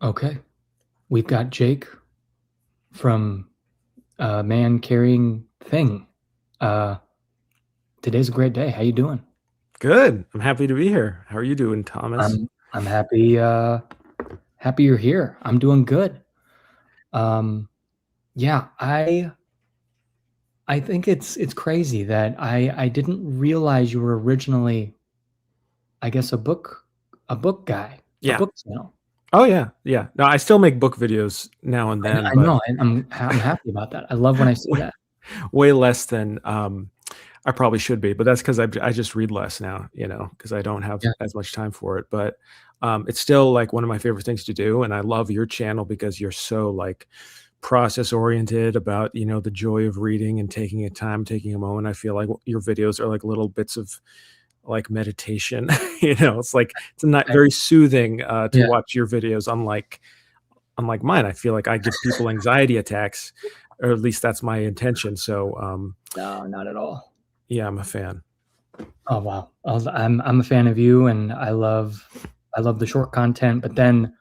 Okay. We've got Jake from Man Carrying Thing. Uh, Today's a great day. How you doing? Good. I'm happy to be here. How are you doing, Thomas? I'm happy you're here. I'm doing good. Um, yeah, I think it's crazy that I didn't realize you were originally, I guess, a book guy, a Yeah. book channel. Oh yeah. Yeah. No, I still make book videos now and then, I but know, and I'm happy about that. I love when I see way, that. way less than I probably should be. But that's because I just read less now, because I don't have Yeah. as much time for it. But it's still like one of my favorite things to do, and I love your channel because you're so like process oriented about the joy of reading and taking a time, taking a moment. I feel like your videos are like little bits of like meditation. It's like it's not I, very soothing to yeah. watch your videos, unlike mine. I feel like I give people anxiety attacks, or at least that's my intention. So No, not at all. yeah, I'm a fan. Oh wow. I'm a fan of you, and I love the short content, but then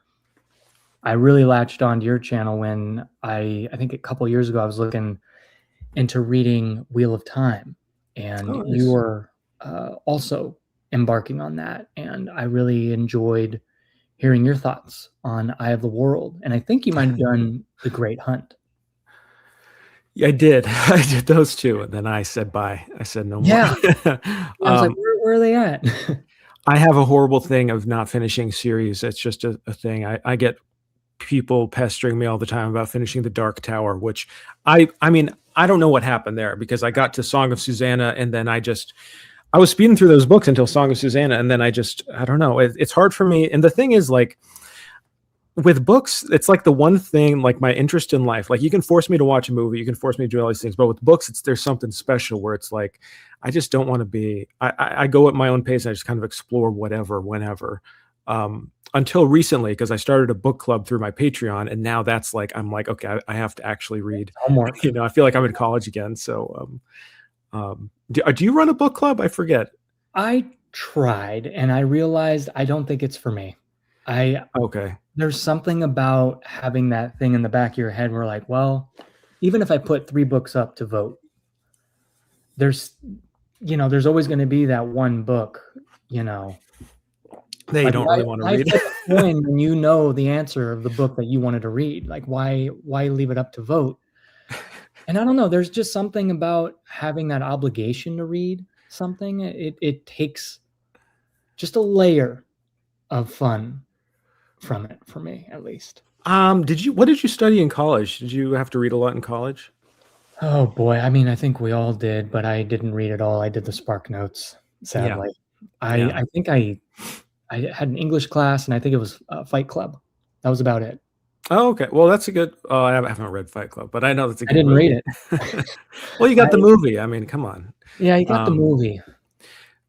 I really latched onto your channel when I think a couple years ago I was looking into reading Wheel of Time, and Oh, you nice. were also embarking on that, and I really enjoyed hearing your thoughts on Eye of the World, and I think you might have done The Great Hunt. Yeah, I did. I did those two, and then I said bye. I said no more. Yeah, I was like, um, where are they at? I have a horrible thing of not finishing series. It's just a thing. I get people pestering me all the time about finishing The Dark Tower, which I mean, I don't know what happened there because I got to Song of Susanna and then I was speeding through those books until Song of Susanna, and then I don't know. It's hard for me. And the thing is, like with books, it's like the one thing, like my interest in life. Like you can force me to watch a movie, you can force me to do all these things, but with books, there's something special where it's like I just don't want to be. I go at my own pace. And I just kind of explore whatever, whenever. Until recently, because I started a book club through my Patreon, and now that's like I'm like, okay, I have to actually read. Homework. I feel like I'm in college again. So, do you run a book club? I forget. I tried, and I realized I don't think it's for me. I Okay. There's something about having that thing in the back of your head where like, well, even if I put 3 books up to vote, there's there's always going to be that one book, you know. They Like don't really want to why read. flip a coin when you know the answer of the book that you wanted to read? Like why leave it up to vote? And I don't know, there's just something about having that obligation to read something. It takes just a layer of fun from it for me at least. What did you study in college? Did you have to read a lot in college? Oh boy, I mean, I think we all did, but I didn't read it all. I did the Spark Notes, Yeah. sadly. Yeah. I think I had an English class, and I think it was Fight Club. That was about it. Oh, okay. Well, that's a good. Oh, I haven't read Fight Club, but I know that's a I good didn't read movie. it. Well, you got the I movie. I mean, come on. Yeah, you got the Um, movie.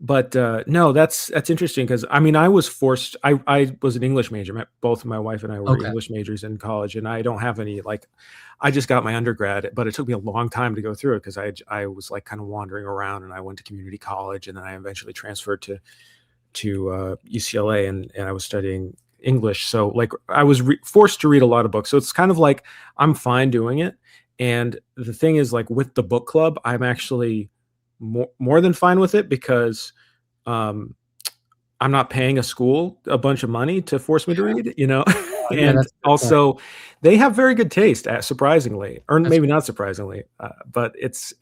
but no, that's interesting because I mean, I was forced. I was an English major. Both my wife and I were Okay. English majors in college, and I don't have any like. I just got my undergrad, but it took me a long time to go through it because I was like kind of wandering around, and I went to community college, and then I eventually transferred to UCLA, and I was studying English. So like I was forced to read a lot of books. So it's kind of like I'm fine doing it. And the thing is, like with the book club, I'm actually more than fine with it because um, I'm not paying a school a bunch of money to force me to read. Yeah, And that's a good point. also they have very good taste, surprisingly, or That's maybe not surprisingly, but it's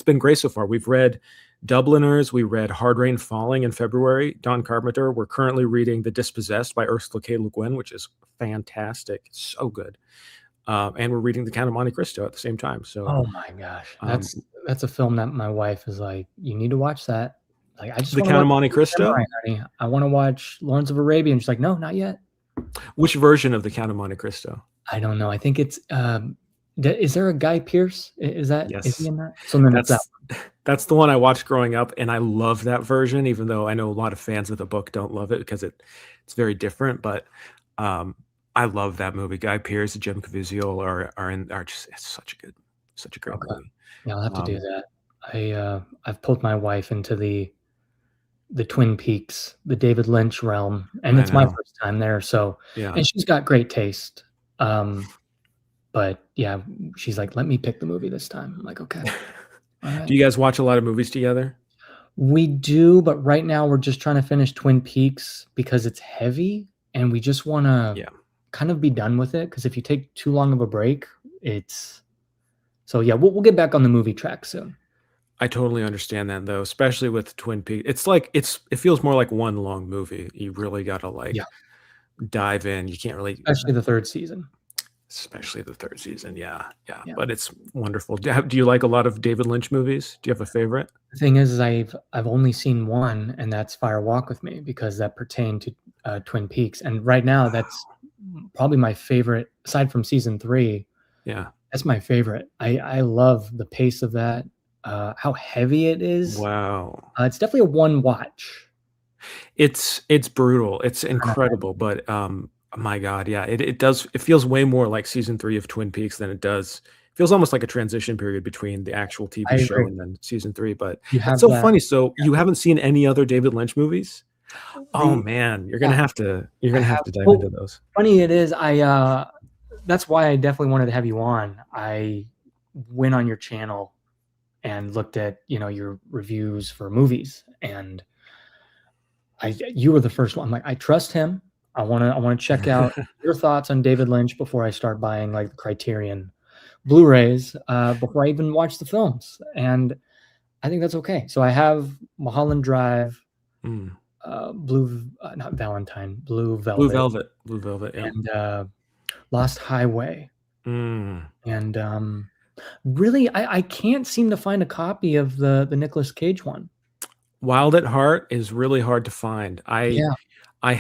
been great so far. We've read Dubliners, we read Hard Rain Falling in February, Don Carpenter. We're currently reading The Dispossessed by Ursula K. Le Guin, which is fantastic. It's so good. And we're reading The Count of Monte Cristo at the same time. So Oh my gosh. um, That's a film that my wife is like, "You need to watch that." Like, "I just The wanna Count watch of Monte Blue Cristo. Samurai, honey. I wanna watch Lawrence of Arabia." And she's like, "No, not yet." Which version of The Count of Monte Cristo? I don't know. I think it's, is there a Guy Pearce? Is he Yes. in that? So then it's that That's that's the one I watched growing up, and I love that version, even though I know a lot of fans of the book don't love it because it's very different. But um, I love that movie. Guy Pearce and Jim Caviezel are just it's such a great Okay. movie. Yeah, I'll have to do Um, that. I've pulled my wife into the the Twin Peaks, the David Lynch realm, and I it's my know. first time there, so Yeah. and she's got great taste, but yeah, she's like, "Let me pick the movie this time." I'm like, "Okay, Do alright." you guys watch a lot of movies together? We do, but right now we're just trying to finish Twin Peaks because it's heavy, and we just wanna Yeah. kind of be done with it. Because if you take too long of a break, it's so yeah, we'll get back on the movie track soon. I totally understand that though, especially with Twin Peaks. It's like it feels more like one long movie. You really gotta Yeah, like dive in. You can't really, especially the 3rd season. especially the 3rd season. Yeah, yeah, Yeah. but it's wonderful. Do you like a lot of David Lynch movies? Do you have a favorite? The thing is I've only seen one, and that's Fire Walk with Me because that pertained to, Twin Peaks, and right now that's probably my favorite aside from season 3, Yeah. that's my favorite. I love the pace of that, how heavy it is. Wow. It's definitely a one watch. It's brutal. It's Kinda incredible, but, my god, yeah, it feels way more like season 3 of Twin Peaks than it does feels almost like a transition period between the actual TV I show agree. and then season 3, but You that's have so that funny. So, you haven't seen any other David Lynch movies? Oh, the man, yeah, you're I gonna have have to dive well, into those. funny it is, that's why I definitely wanted to have you on. I went on your channel and looked at, your reviews for movies, and you were the first one. I'm like, "I trust him. I wanna check out your thoughts on David Lynch before I start buying, like, the Criterion Blu-rays, before I even watch the films," and I think that's okay. So I have Mulholland Drive, Mm. not Valentine, Blue Velvet, Blue Velvet, yep. and, Lost Highway, Mm. and, really, I can't seem to find a copy of the Nicolas Cage one. Wild at Heart is really hard to find. Yeah, I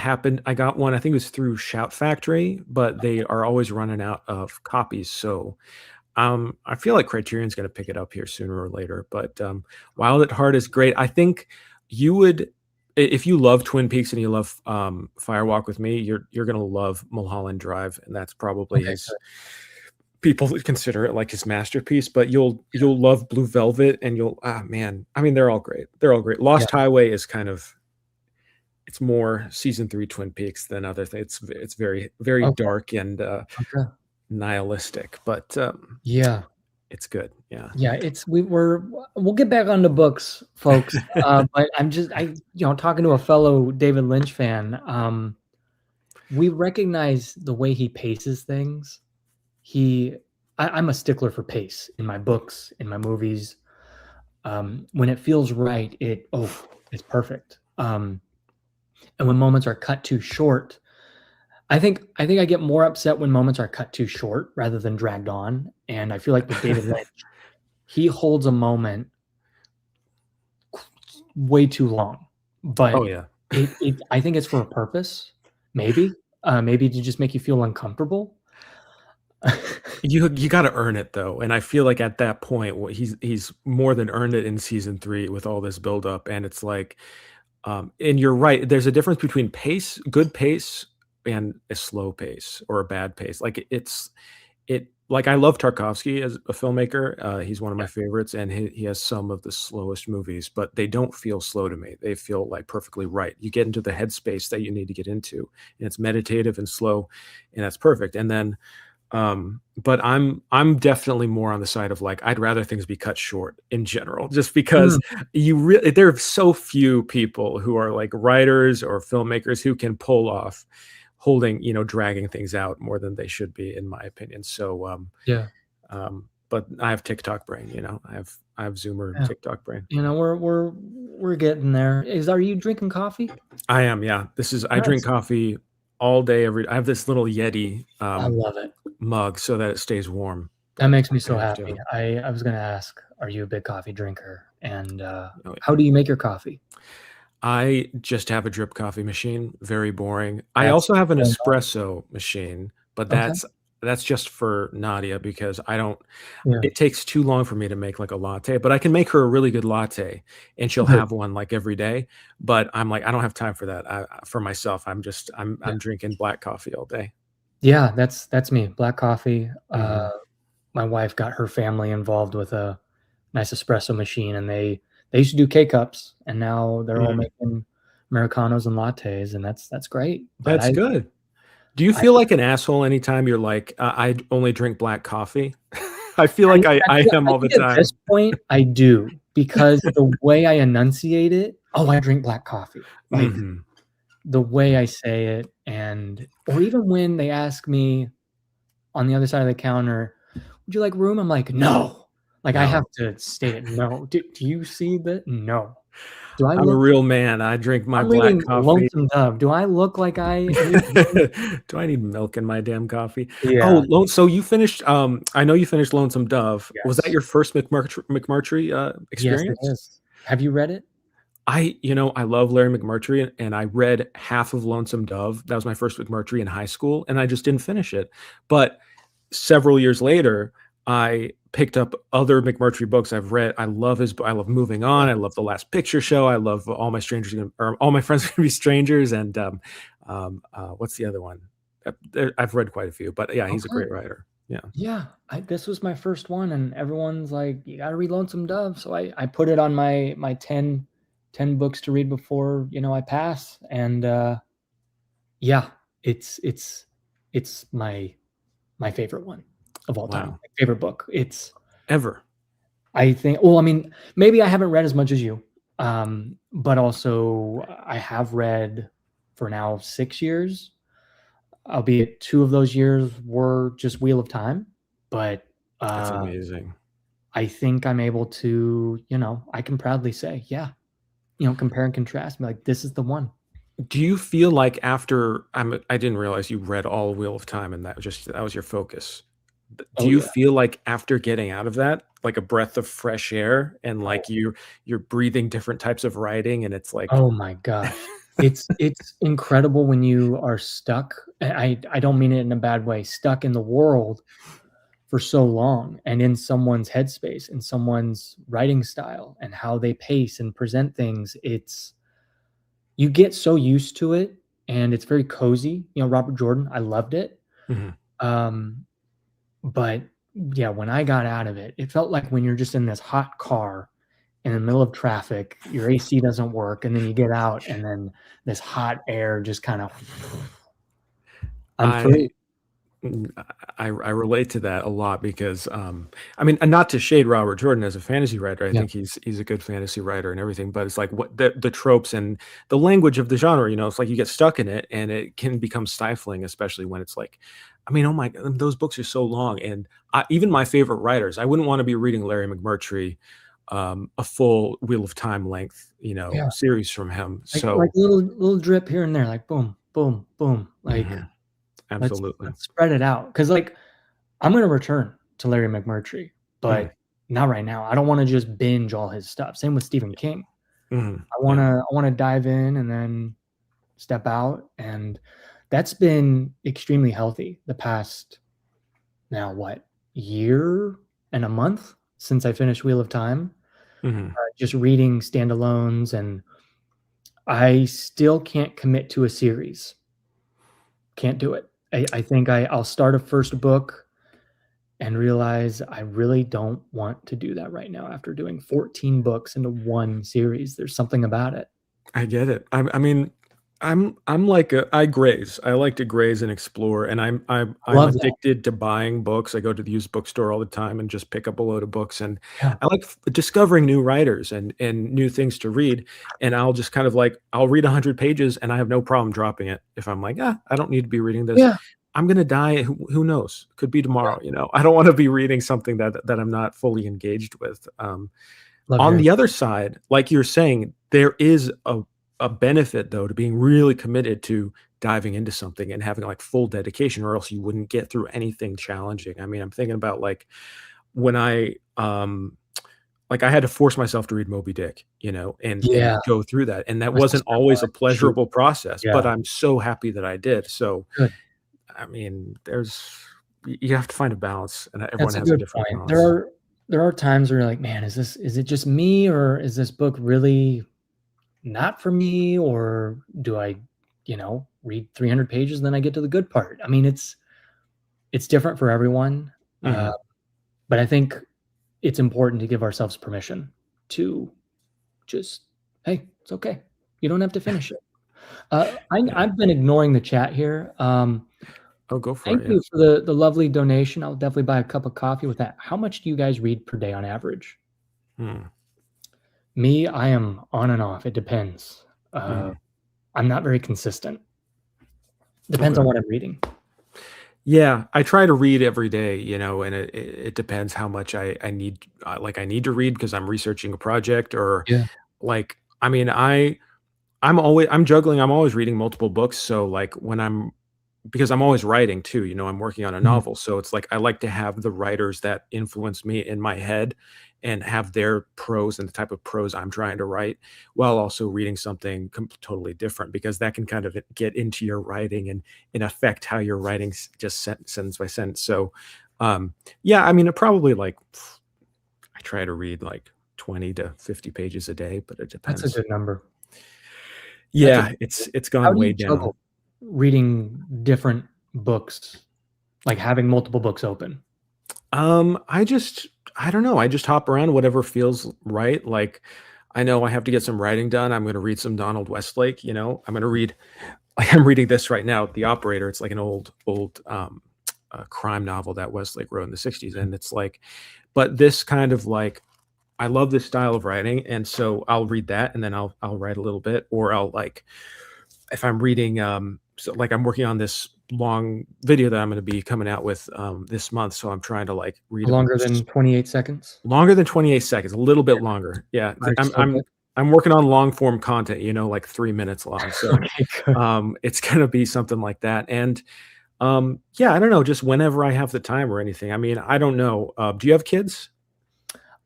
got one, I think it was through Shout Factory, but they are always running out of copies, so, I feel like Criterion's gonna pick it up here sooner or later, but, Wild at Heart is great. I think you would if you love Twin Peaks and you love, Fire Walk with Me, you're gonna love Mulholland Drive, and that's probably okay, his good. people consider it like his masterpiece, but you'll love Blue Velvet and man, I mean, they're all great. They're all great. Yeah, Lost Highway is kind of it's more season 3 Twin Peaks than other things. It's very, very okay, dark and, okay. nihilistic, but, Yeah. it's good. Yeah. Yeah, it's we'll get back on the books, folks, but talking to a fellow David Lynch fan, we recognize the way he paces things. He I'm a stickler for pace in my books, in my movies. When it feels right, it's perfect. And when moments are cut too short, I think I get more upset when moments are cut too short rather than dragged on, and I feel like with David Lynch, he holds a moment way too long, Oh, but yeah. I think it's for a purpose, maybe, maybe to just make you feel uncomfortable. You gotta earn it though, and I feel like at that point, he's more than earned it in season 3 with all this buildup, and it's like, and you're right, there's a difference between good pace and a slow pace or a bad pace. Like, like, I love Tarkovsky as a filmmaker, he's one of my Yeah, favorites, and he has some of the slowest movies, but they don't feel slow to me, they feel, like, perfectly right. You get into the headspace that you need to get into, and it's meditative and slow, and that's perfect, and then but I'm definitely more on the side of, like, I'd rather things be cut short in general, just because mm, there are so few people who are, like, writers or filmmakers who can pull off dragging things out more than they should be, in my opinion. So, yeah, but I have TikTok brain, I have Zoomer yeah. TikTok brain. We're getting there. Are you drinking coffee? I am, yeah. I drink Nice. coffee all day, I have this little Yeti, I love it. mug so that it stays warm, That but makes me I so have to. happy. I was gonna ask, are you a big coffee drinker? And, Oh, how do you make your coffee? I just have a drip coffee machine, very boring. I That's also have an so espresso machine, but okay. that's just for Nadia because I don't Yeah, it takes too long for me to make, like, a latte, but I can make her a really good latte, and she'll good. have one, like, every day, but I'm like, "I don't have time for that." For myself, Yeah. I'm drinking black coffee all day. Yeah, that's me, black coffee. Mhm. My wife got her family involved with a nice espresso machine, and they they used to do K-Cups, and now they're all Mhm. making Americanos and lattes, and that's great. But That's good. Do you I feel like an asshole anytime you're like, "I only drink black coffee"? I feel like I am I all the think at this time. point, I do, because the way I enunciate it, "Oh, I drink black coffee." Like, Mhm. the way I say it, and or even when they ask me on the other side of the counter, "Would you like room?" I'm like, "No." Like, I have No. to state it, "No." Do you see that? No. Do I I'm a look real man. I drink my I'm black reading coffee. Lonesome Dove. Do I look like I need room? Do I need milk in my damn coffee? Oh, Yeah. so you finished, I know you finished Lonesome Dove. Was that Yes. your first McMurtry, Yes, it experience? is. Have you read it? I love Larry McMurtry, and I read half of Lonesome Dove. That was my first McMurtry in high school, and I just didn't finish it. But several years later, I picked up other McMurtry books I've read. I love Moving On. I love The Last Picture Show. I love All My Friends Are Gonna Be Strangers, and what's the other one? I've read quite a few, but yeah, he's a Okay. great writer. Yeah, Yeah, this was my first one, and everyone's like, "You gotta read Lonesome Dove." So I put it on my 10 books to read before, I pass, and, yeah, it's it's my favorite one of all time, wow. my favorite book. It's Ever. I think well, I mean, maybe I haven't read as much as you, but also I have read for now 6 years, albeit 2 of those years were just Wheel of Time, but, That's uh amazing. I think I'm able to, I can proudly say, yeah, compare and contrast, be like, this is the one. Do you feel like after I didn't realize you read all Wheel of Time and that was your focus. Do Oh, you yeah. feel like after getting out of that, like a breath of fresh air and Oh, like you're breathing different types of writing and it's like oh my gosh. It's incredible when you are stuck, and I don't mean it in a bad way, stuck in the world for so long and in someone's headspace, in someone's writing style and how they pace and present things. You get so used to it and it's very cozy. Robert Jordan, I loved it. Mhm. Um, But, yeah, when I got out of it, it felt like when you're just in this hot car in the middle of traffic, your AC doesn't work, and then you get out, and then this hot air just kinda I'm I free. Mm, I relate to that a lot because, I mean, and not to shade Robert Jordan as a fantasy writer, I Yeah. think he's a good fantasy writer and everything, but it's like what the tropes and the language of the genre, it's like you get stuck in it and it can become stifling, especially when it's like, I mean, oh my, those books are so long, and even my favorite writers, I wouldn't want to be reading Larry McMurtry, a full Wheel of Time length, Yeah. series from him. Like So, little drip here and there, like boom, boom, boom, like, mhm, let's absolutely. let's spread it out. Because like, I'm gonna return to Larry McMurtry, Mhm, but not right now. I don't wanna just binge all his stuff. Same with Stephen King. mhm, I yeah, wanna I wanna dive in and then step out, and that's been extremely healthy the past now what, year and a month since I finished Wheel of Time, mhm. just reading standalones, and I still can't commit to a series. Can't do it. I think I'll start a first book and realize I really don't want to do that right now after doing 14 books into one series. There's something about it. I get it. I mean, I'm like I graze. I like to graze and explore, and I'm Love that. addicted to buying books. I go to the used bookstore all the time and just pick up a load of books, and Yeah. I like discovering new writers and new things to read. And I'll just kind of like I'll read 100 pages, and I have no problem dropping it if I'm like, I don't need to be reading this. Yeah. I'm gonna die. Who knows? Could be Yeah. tomorrow. I don't want to be reading something that I'm not fully engaged with. Love On hearing the other side, like you're saying, there is a benefit though to being really committed to diving into something and having like full dedication, or else you wouldn't get through anything challenging. I mean, I'm thinking about like when I had to force myself to read Moby Dick, and Yeah. go through that. And that My wasn't sister in law always a she pleasurable process, yeah, but I'm so happy that I did. So, good. I mean, you have to find a balance, and everyone That's a has a good different point. There balance. are there are times where you're like, "Man, is it just me, or is this book really not for me, or do I, read 300 pages and then I get to the good part?" I mean, it's different for everyone, Mhm. but I think it's important to give ourselves permission to just, hey, it's okay. You don't have to finish it. I've been ignoring the chat here. Oh, go for Thank it. Yeah. you for the lovely donation. I'll definitely buy a cup of coffee with that. How much do you guys read per day on average? Me, I am on and off. It depends. I'm not very consistent. Depends on what I'm reading. Yeah, I try to read every day, you know, and it depends how much I need, like I need to read because I'm researching a project or Yeah. like, I mean, I'm juggling, I'm always reading multiple books. So like when because I'm always writing too, you know, I'm working on a Mhm. novel. So it's like I like to have the writers that influence me in my head and have their prose and the type of prose I'm trying to write while also reading something totally different because that can kind of get into your writing and affect how you're writing just sentence by sentence. So, yeah, I mean, it probably like I try to read like 20 to 50 pages a day, but it That's a depends. good number. That's a Yeah, good number. it's How gone do way you down. juggle reading different books, like having multiple books open? I just I don't know. I just hop around whatever feels right. Like I know I have to get some writing done. I'm going to read some Donald Westlake, you know. I'm going to read like I'm reading this right now, The Operator. It's like an old crime novel that Westlake wrote in the 60s and it's like but this kind of like I love this style of writing and so I'll read that and then I'll write a little bit or I'll like if I'm reading, so like I'm working on this long video that I'm going to be coming out with this month, so I'm trying to like read Longer than 28 seconds? longer than 28 seconds, a little bit longer. Yeah, Are you so good? I'm working on long form content, you know, like 3 minutes long. So Okay, good. it's going to be something like that. And yeah, I don't know, just whenever I have the time or anything. I mean, I don't know. Do you have kids?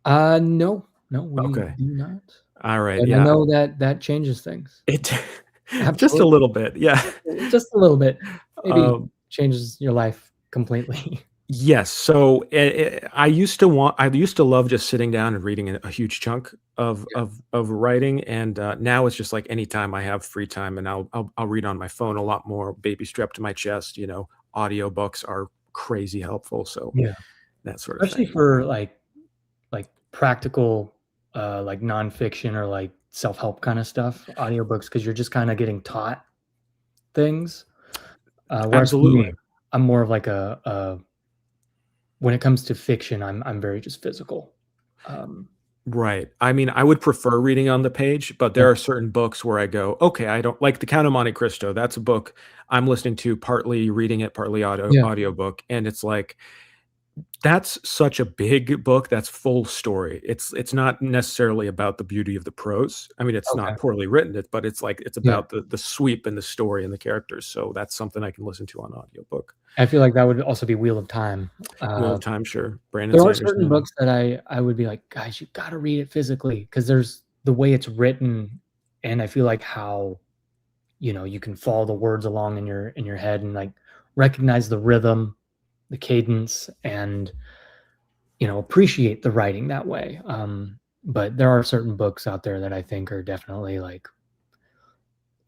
No, no, we Okay. do not. All right. But I Yeah. know that that changes things. It just a Absolutely. little bit. Yeah. Just a little bit. Maybe Um, changes your life completely. Yes. So I used to love just sitting down and reading a huge chunk of writing, and now it's just like anytime I have free time, and I'll read on my phone a lot more. Baby strapped to my chest, you know. Audiobooks are crazy helpful, so Yeah. that sort of Especially thing. for, like practical, like nonfiction or, like, self-help kinda stuff, audiobooks, because 'cause you're just kinda getting taught things. Whereas for me, Absolutely. I'm more of like a when it comes to fiction, I'm very just physical. Um, Right. I mean, I would prefer reading on the page, but yeah, there are certain books where I go, okay, I don't like The Count of Monte Cristo. That's a book I'm listening to, partly reading it, partly yeah, audiobook, and it's like that's such a big book that's full story. It's not necessarily about the beauty of the prose. I mean, it's okay, not poorly written, but it's like it's yeah. about the sweep and the story and the characters. So that's something I can listen to on audiobook. I feel like that would also be Wheel of Time. Wheel of Time, sure. Brandon There are certain Sanderson. books that I would be like, "Guys, you gotta read it physically because there's the way it's written, and I feel like how, you can follow the words along in your head and, like, recognize the rhythm, the cadence, and, appreciate the writing that way. But there are certain books out there that I think are definitely, like,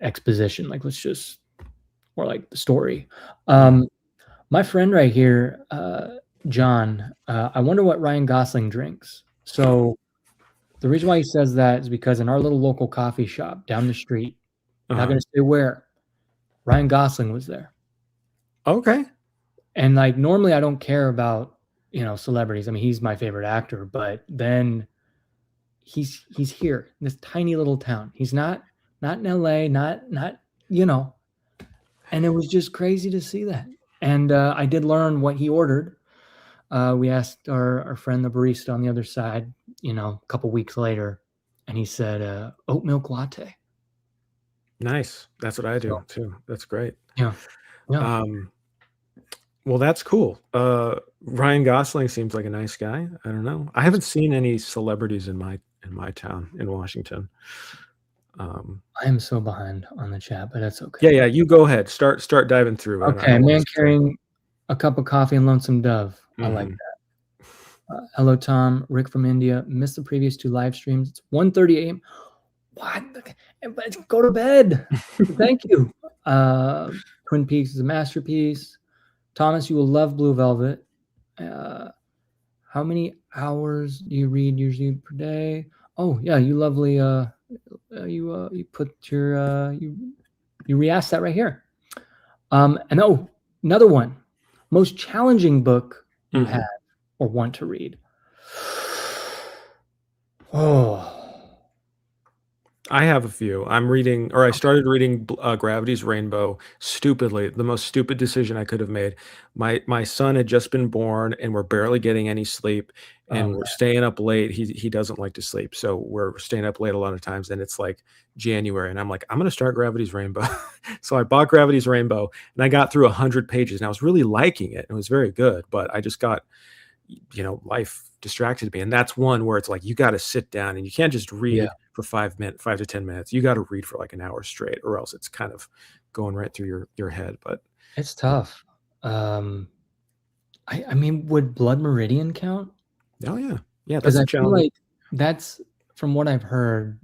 exposition, like, let's just or, like, the story. Mhm. My friend right here, John, I wonder what Ryan Gosling drinks. So the reason why he says that is because in our little local coffee shop down the street, not Uh-huh. gonna say where, Ryan Gosling was there. Okay. And, like, normally I don't care about, celebrities. I mean, he's my favorite actor, but then he's here in this tiny little town. He's not in LA, not, you know, and it was just crazy to see that. And, I did learn what he ordered. We asked our friend, the barista on the other side, a couple weeks later, and he said, oat milk latte. Nice. That's what I So, do too. That's great. yeah, yeah, Um, well, that's cool. Ryan Gosling seems like a nice guy. I don't know. I haven't seen any celebrities in my town in Washington. Um, I am so behind on the chat, but that's yeah, okay. yeah. You go ahead. Start diving through. I Okay, don't want man to start. carrying a cup of coffee and Lonesome Dove. I like Mhm. that. Hello, Tom. Rick from India. Missed the previous 2 live streams. It's 1:30 AM. What? But go to bed. Thank you. Twin Peaks is a masterpiece. Thomas, you will love Blue Velvet. Uh, how many hours do you read usually per day? Oh yeah, you lovely. You put your you re-asked that right here. And oh, another one. Most challenging book you have or want to read. Oh, I have a few. I'm reading, or I started reading Gravity's Rainbow. Stupidly, the most stupid decision I could have made. My son had just been born, and we're barely getting any sleep, and we're staying up late. He doesn't like to sleep, so we're staying up late a lot of times. And it's like January, and I'm like, I'm gonna start Gravity's Rainbow. So I bought Gravity's Rainbow, and I got through 100 pages, and I was really liking it. It was very good, but I just got, life distracted me. And that's one where it's like, you got to sit down and you can't just yeah, read for 5 to 10 minutes. You got to read for like an hour straight, or else it's kind of going right through your head. But it's tough. I mean, would Blood Meridian count? oh yeah, yeah, Because that's a I feel challenge. like that's from what I've heard.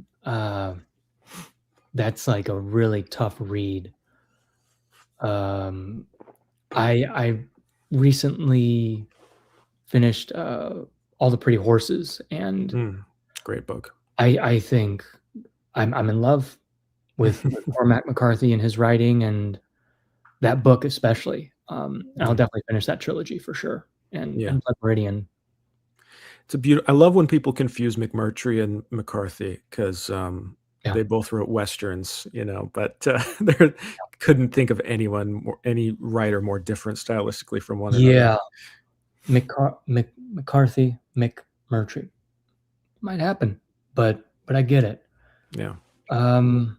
That's like a really tough read. Um, I recently finished All the Pretty Horses, and Great book. I think I'm in love with Cormac McCarthy and his writing, and that book especially. I'll definitely finish that trilogy for sure. Yeah, And Blood Meridian. it's a beautiful. I love when people confuse McMurtry and McCarthy because Yeah. they both wrote westerns, but they couldn't think of any writer more different stylistically from one another. Yeah. McCarthy, McMurtry. Might happen, but I get it. Yeah. Um,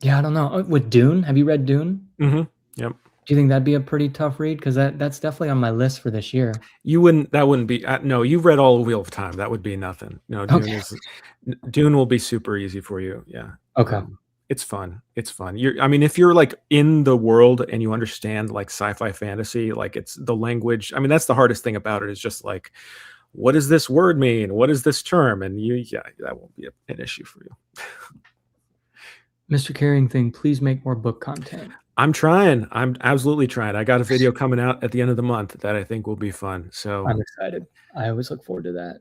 yeah, I don't know. With Dune, have you read Dune? Yep. Do you think that'd be a pretty tough read? Because that's definitely on my list for this year. That wouldn't be, no, you've read all of Wheel of Time. That would be nothing. No, Okay. Dune will be super easy for you. Yeah. Okay. It's fun. It's fun. I mean, if you're like in the world and you understand like sci-fi fantasy, like it's the language. I mean, that's the hardest thing about it is just like, what does this word mean? What is this term? And that won't be an issue for you. Mr. Carrington, please make more book content. I'm trying. I'm absolutely trying. I got a video coming out at the end of the month that I think will be fun. So I'm excited. I always look forward to that.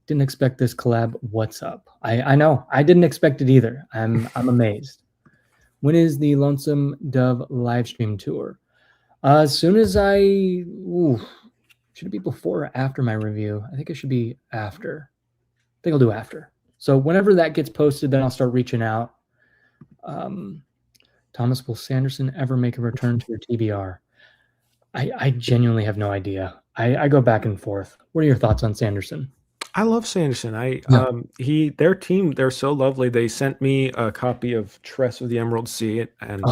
Didn't expect this collab. What's up? I know. I didn't expect it either. I'm amazed. When is the Lonesome Dove live stream tour? As soon as should it be before or after my review? I think it should be after. I think I'll do after. So whenever that gets posted, then I'll start reaching out. Thomas, will Sanderson ever make a return to your TBR? I genuinely have no idea. I go back and forth. What are your thoughts on Sanderson? I love Sanderson. Yeah. Their team, they're so lovely. They sent me a copy of Tress of the Emerald Sea, and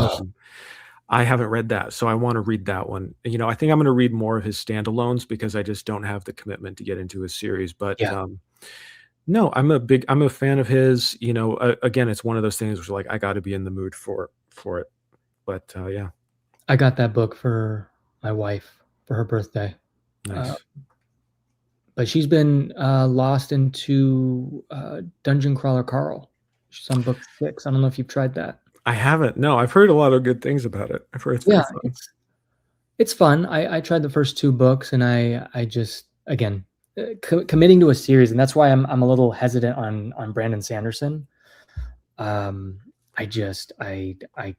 I haven't read that, so I want to read that one. I think I'm going to read more of his standalones because I just don't have the commitment to get into his series. But Yeah. no, I'm a fan of his. Again, it's one of those things where like I got to be in the mood for it. But yeah, I got that book for my wife for her birthday. nice. But she's been lost into Dungeon Crawler Carl. She's on book 6. I don't know if you've tried that. I haven't. No, I've heard a lot of good things about it. I've heard it's very fun. It's fun. I tried the first 2 books, and I just again committing to a series, and that's why I'm a little hesitant on Brandon Sanderson. I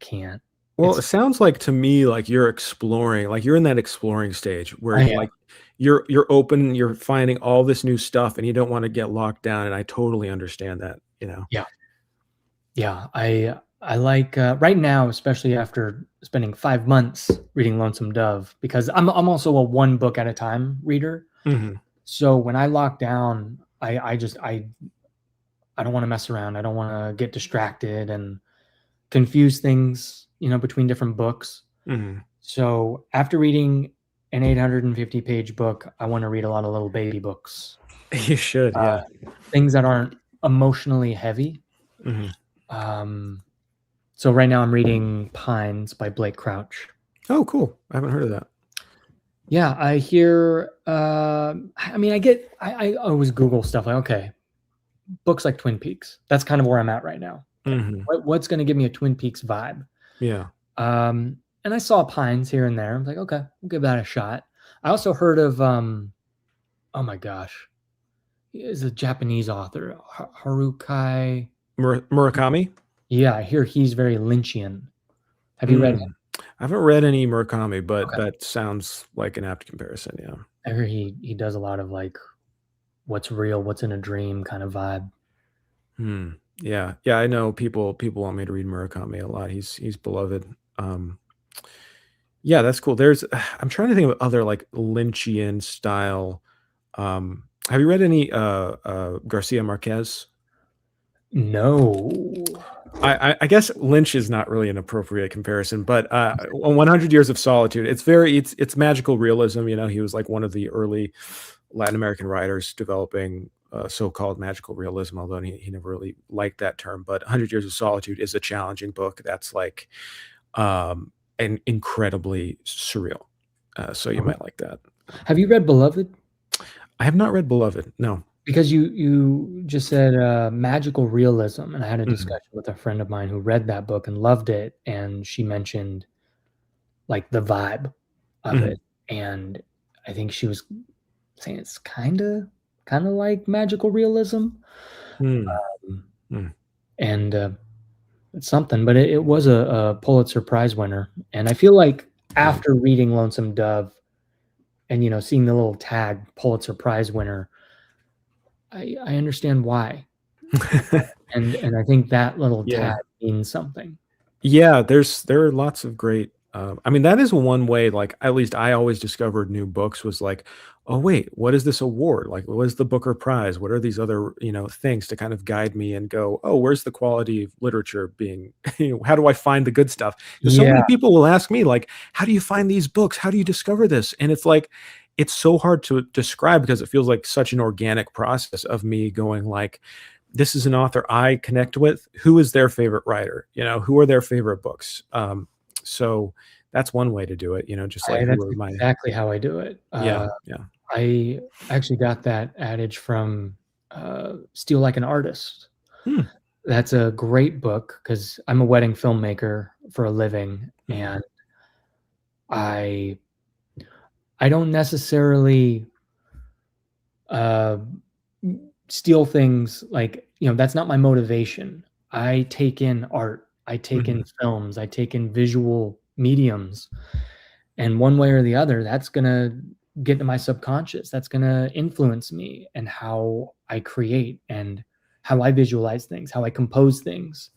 can't. Well, it sounds like to me like you're exploring, like you're in that exploring stage where like you're open, you're finding all this new stuff, and you don't want to get locked down. And I totally understand that. Yeah. I like right now, especially after spending 5 months reading Lonesome Dove, because I'm also a 1 book at a time reader. So when I lock down, I don't want to mess around. I don't want to get distracted and confuse things, between different books. So after reading an 850-page book, I want to read a lot of little baby books. You should, yeah. Things that aren't emotionally heavy. So right now I'm reading Pines by Blake Crouch. Oh, cool. I haven't heard of that. Yeah, I hear, I always Google stuff like, okay, books like Twin Peaks. That's kind of where I'm at right now. What's going to give me a Twin Peaks vibe? Yeah. And I saw Pines here and there. I'm like, okay, we'll give that a shot. I also heard of, oh my gosh, is a Japanese author, Harukai. Murakami? Yeah, I hear he's very Lynchian. Have you read him? Mm. I haven't read any Murakami, but Okay. that sounds like an apt comparison. Yeah. I hear he does a lot of like what's real, what's in a dream kind of vibe. Hmm. Yeah. Yeah. I know people want me to read Murakami a lot. He's beloved. Um, yeah, that's cool. There's I'm trying to think of other like Lynchian style. Have you read any Garcia Marquez? No. I guess Lynch is not really an appropriate comparison, but on 100 Years of Solitude, it's magical realism. You know, he was like one of the early Latin American writers developing so-called magical realism, although he never really liked that term. But 100 Years of Solitude is a challenging book that's like and incredibly surreal. So you Okay. might like that. Have you read Beloved? I have not read Beloved. No. Because you just said magical realism, and I had a Mhm. discussion with a friend of mine who read that book and loved it, and she mentioned like the vibe of Mhm. it, and I think she was saying it's kind of like magical realism, Mm. um, Mm. and it's something, but it was a Pulitzer Prize winner, and I feel like Wow. after reading Lonesome Dove and seeing the little tag Pulitzer Prize winner, I understand why. And I think that little Yeah. tag means something. Yeah, there are lots of great, I mean, that is one way, like, at least I always discovered new books was like, "Oh, wait, what is this award? Like, what is the Booker Prize? What are these other, things to kind of guide me and go, oh, where's the quality of literature being how do I find the good stuff?" Because so Yeah, many people will ask me, like, "How do you find these books? How do you discover this?" And it's like, it's so hard to describe because it feels like such an organic process of me going like, this is an author I connect with. Who is their favorite writer? Who are their favorite books? So that's one way to do it, just like who that's are my exactly how I do it. yeah, yeah. I actually got that adage from Steal Like an Artist. Hmm. That's a great book because I'm a wedding filmmaker for a living, Mhm, and I I don't necessarily uh, steal things like that's not my motivation. I take in art, I take in mhm, films, I take in visual mediums, and one way or the other, that's gonna get into my subconscious. That's gonna influence me and how I create and how I visualize things, how I compose things.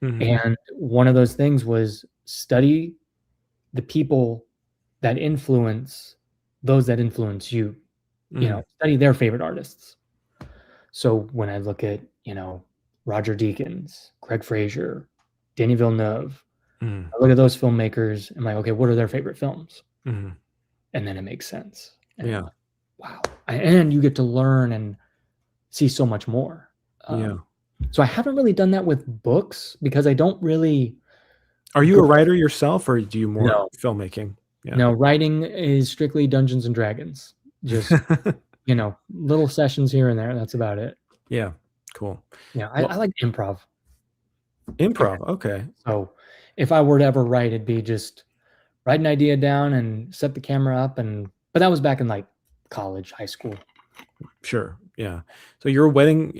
mhm, And one of those things was study the people that influence those that influence you. mhm, Study their favorite artists. So when I look at, Roger Deakins, Craig Fraser, Denis Villeneuve, mhm, I look at those filmmakers and I'm like, okay, what are their favorite films? mhm. And then it makes sense. And I'm Yeah, like, wow. And you get to learn and see so much more. yeah. Um, so I haven't really done that with books because I don't really Are you go. a writer yourself, or do you more No, filmmaking? Yeah. no, writing is strictly Dungeons and Dragons. Just, little sessions here and there. That's about it. Yeah, cool. Yeah, I Well, like improv. improv, okay. So if I were to ever write, it'd be just write an idea down and set the camera up but that was back in like college, high school. Sure. Yeah. So you're a wedding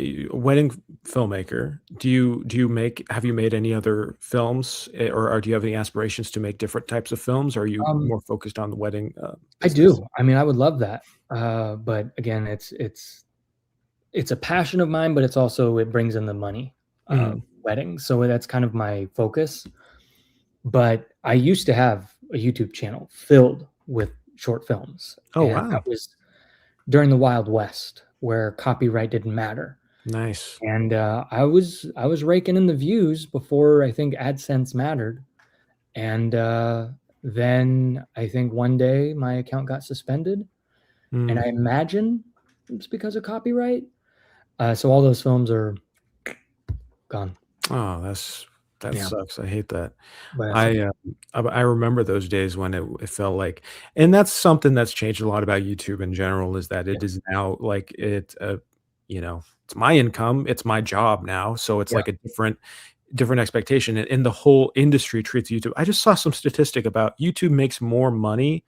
filmmaker. Do you make have you made any other films, or do you have any aspirations to make different types of films? Or are you Um, more focused on the wedding I business? do. I mean, I would love that. But again, it's a passion of mine, but it brings in the money, Mhm. weddings. So that's kind of my focus. But I used to have a YouTube channel filled with short films, Oh, and that wow. was during the Wild West where copyright didn't matter. Nice. And I was raking in the views before I think AdSense mattered. And then I think one day my account got suspended, and I Mm. imagine it's because of copyright. So all those films are gone. Oh, that Yeah, sucks. I hate that. but that's okay. I remember those days when it felt like, and that's something that's changed a lot about YouTube in general, is that Yeah, it is now like it's my income, it's my job now, so it's yeah. like a different expectation, and the whole industry treats YouTube. I just saw some statistic about YouTube makes more money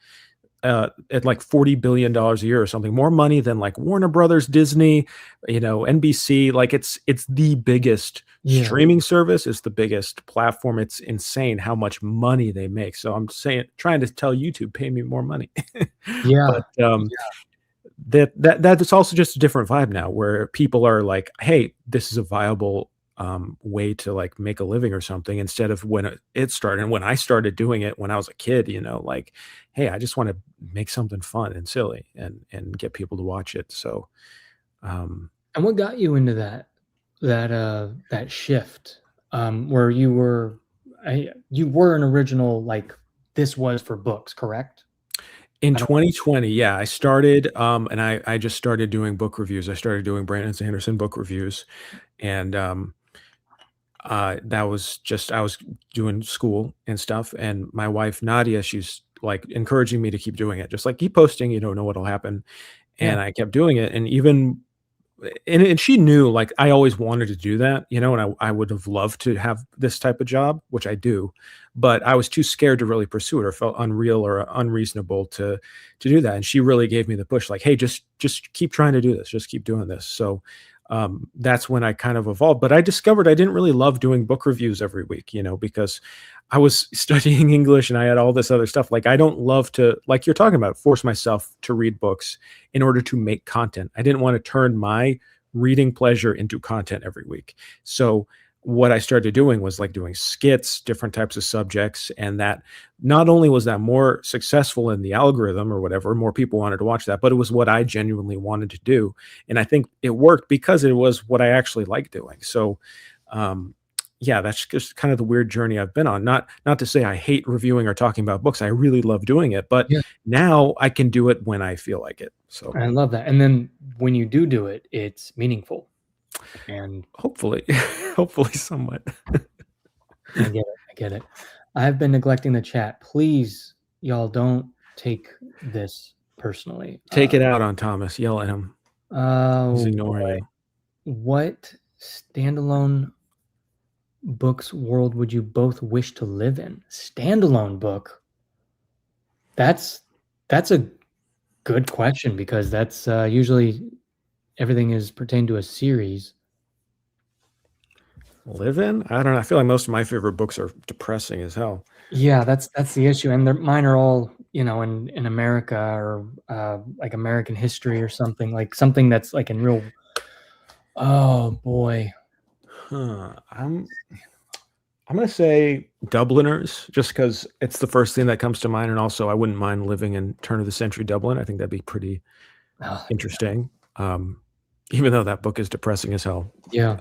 at like $40 billion a year or something, more money than like Warner Brothers, Disney, NBC. Like it's the biggest Yeah. streaming service. It's the biggest platform. It's insane how much money they make. So I'm trying to tell YouTube, pay me more money. Yeah. But that's also just a different vibe now, where people are like, hey, this is a viable way to like make a living or something, instead of when it started. And when I started doing it when I was a kid, like, hey, I just want to make something fun and silly and get people to watch it. So And what got you into that shift, where you were an original, like, this was for books, correct? in I don't 2020, yeah, I started and I just started doing book reviews. I started doing Brandon Sanderson book reviews. And that was just, I was doing school and stuff, and my wife Nadia, she's like encouraging me to keep doing it, just like keep posting, you don't know what'll happen. Yeah. And I kept doing it, and even and she knew like I always wanted to do that, and I would have loved to have this type of job, which I do, but I was too scared to really pursue it, or felt unreal or unreasonable to do that. And she really gave me the push, like, hey, just keep trying to do this, just keep doing this. So that's when I kind of evolved. But I discovered I didn't really love doing book reviews every week, because I was studying English and I had all this other stuff. Like, I don't love to, like you're talking about, force myself to read books in order to make content. I didn't want to turn my reading pleasure into content every week. So what I started doing was like doing skits, different types of subjects. And that, not only was that more successful in the algorithm or whatever, more people wanted to watch that, but it was what I genuinely wanted to do. And I think it worked because it was what I actually liked doing. So, yeah, that's just kind of the weird journey I've been on. Not to say I hate reviewing or talking about books. I really love doing it, but Yeah. now I can do it when I feel like it. So I love that. And then when you do it, it's meaningful. And hopefully, hopefully somewhat. I get it. I get it. I've been neglecting the chat. Please, y'all, don't take this personally. Take it out on Thomas. Yell at him. He's Oh ignoring boy. you. What standalone books world would you both wish to live in? Standalone book. That's a good question, because that's usually everything is pertained to a series. Live in? I don't know. I feel like most of my favorite books are depressing as hell. Yeah, that's the issue, and mine are all in America, or like American history or something, that's like in real. Oh boy. I'm gonna say Dubliners, just because it's the first thing that comes to mind, and also I wouldn't mind living in turn of the century Dublin. I think that'd be pretty Oh, interesting. Even though that book is depressing as hell. yeah.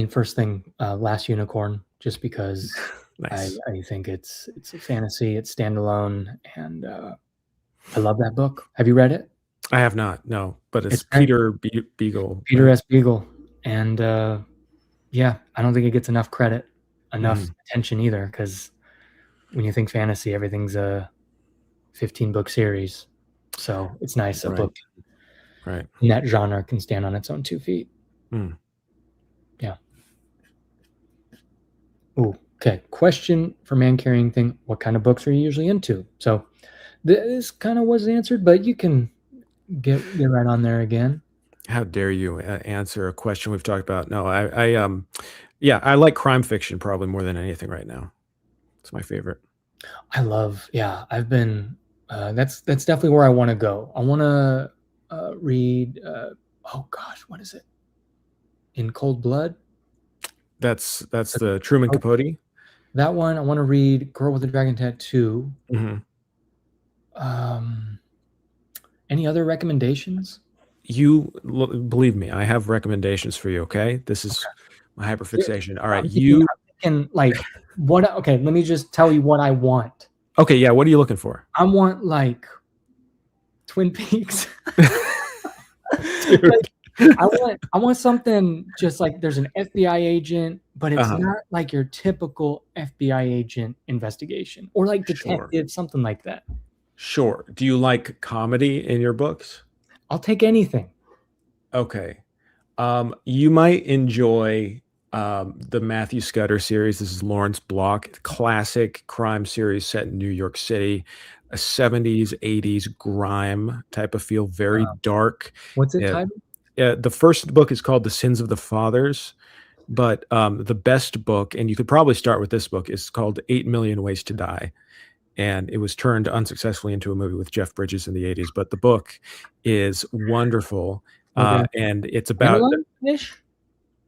First thing, Last Unicorn, just because Nice. I think it's a fantasy, it's standalone, and I love that book. Have you read it? I have not, no, but it's It's very Peter Beagle, Peter right? S. Beagle, and yeah, I don't think it gets enough credit, enough attention either, because when you think fantasy, everything's a 15-book series. So it's nice a Right. book Right. in that genre can stand on its own 2 feet. Mm. Yeah. Ooh, okay. Question for man carrying thing: what kind of books are you usually into? So this kind of was answered, but you can get right on there again. How dare you answer a question we've talked about? No, yeah, I like crime fiction probably more than anything right now. It's my favorite. Yeah, I've been, that's definitely where I want to go. I want to read, oh gosh, what is it? In Cold Blood? That's the Truman Oh, Capote. that one. I want to read Girl with the Dragon Tattoo. Mhm. Any other recommendations? Believe me, I have recommendations for you, okay? This is my hyperfixation. All right, I'm thinking like, what? Okay, let me just tell you what I want. Okay, yeah, what are you looking for? I want like Twin Peaks. Dude. Like, I want something just like there's an FBI agent, but it's not like your typical FBI agent investigation, or like detective, something like that. Sure. Do you like comedy in your books? I'll take anything. Okay. You might enjoy the Matthew Scudder series. This is Lawrence Block, classic crime series set in New York City, a 70s, 80s grime type of feel, very dark. What's it Uh, titled? the first book is called The Sins of the Fathers, but the best book, and you could probably start with this book, is called 8 Million Ways to Die. And it was turned unsuccessfully into a movie with Jeff Bridges in the 80s. But the book is wonderful. Okay. And it's about Standalone-ish?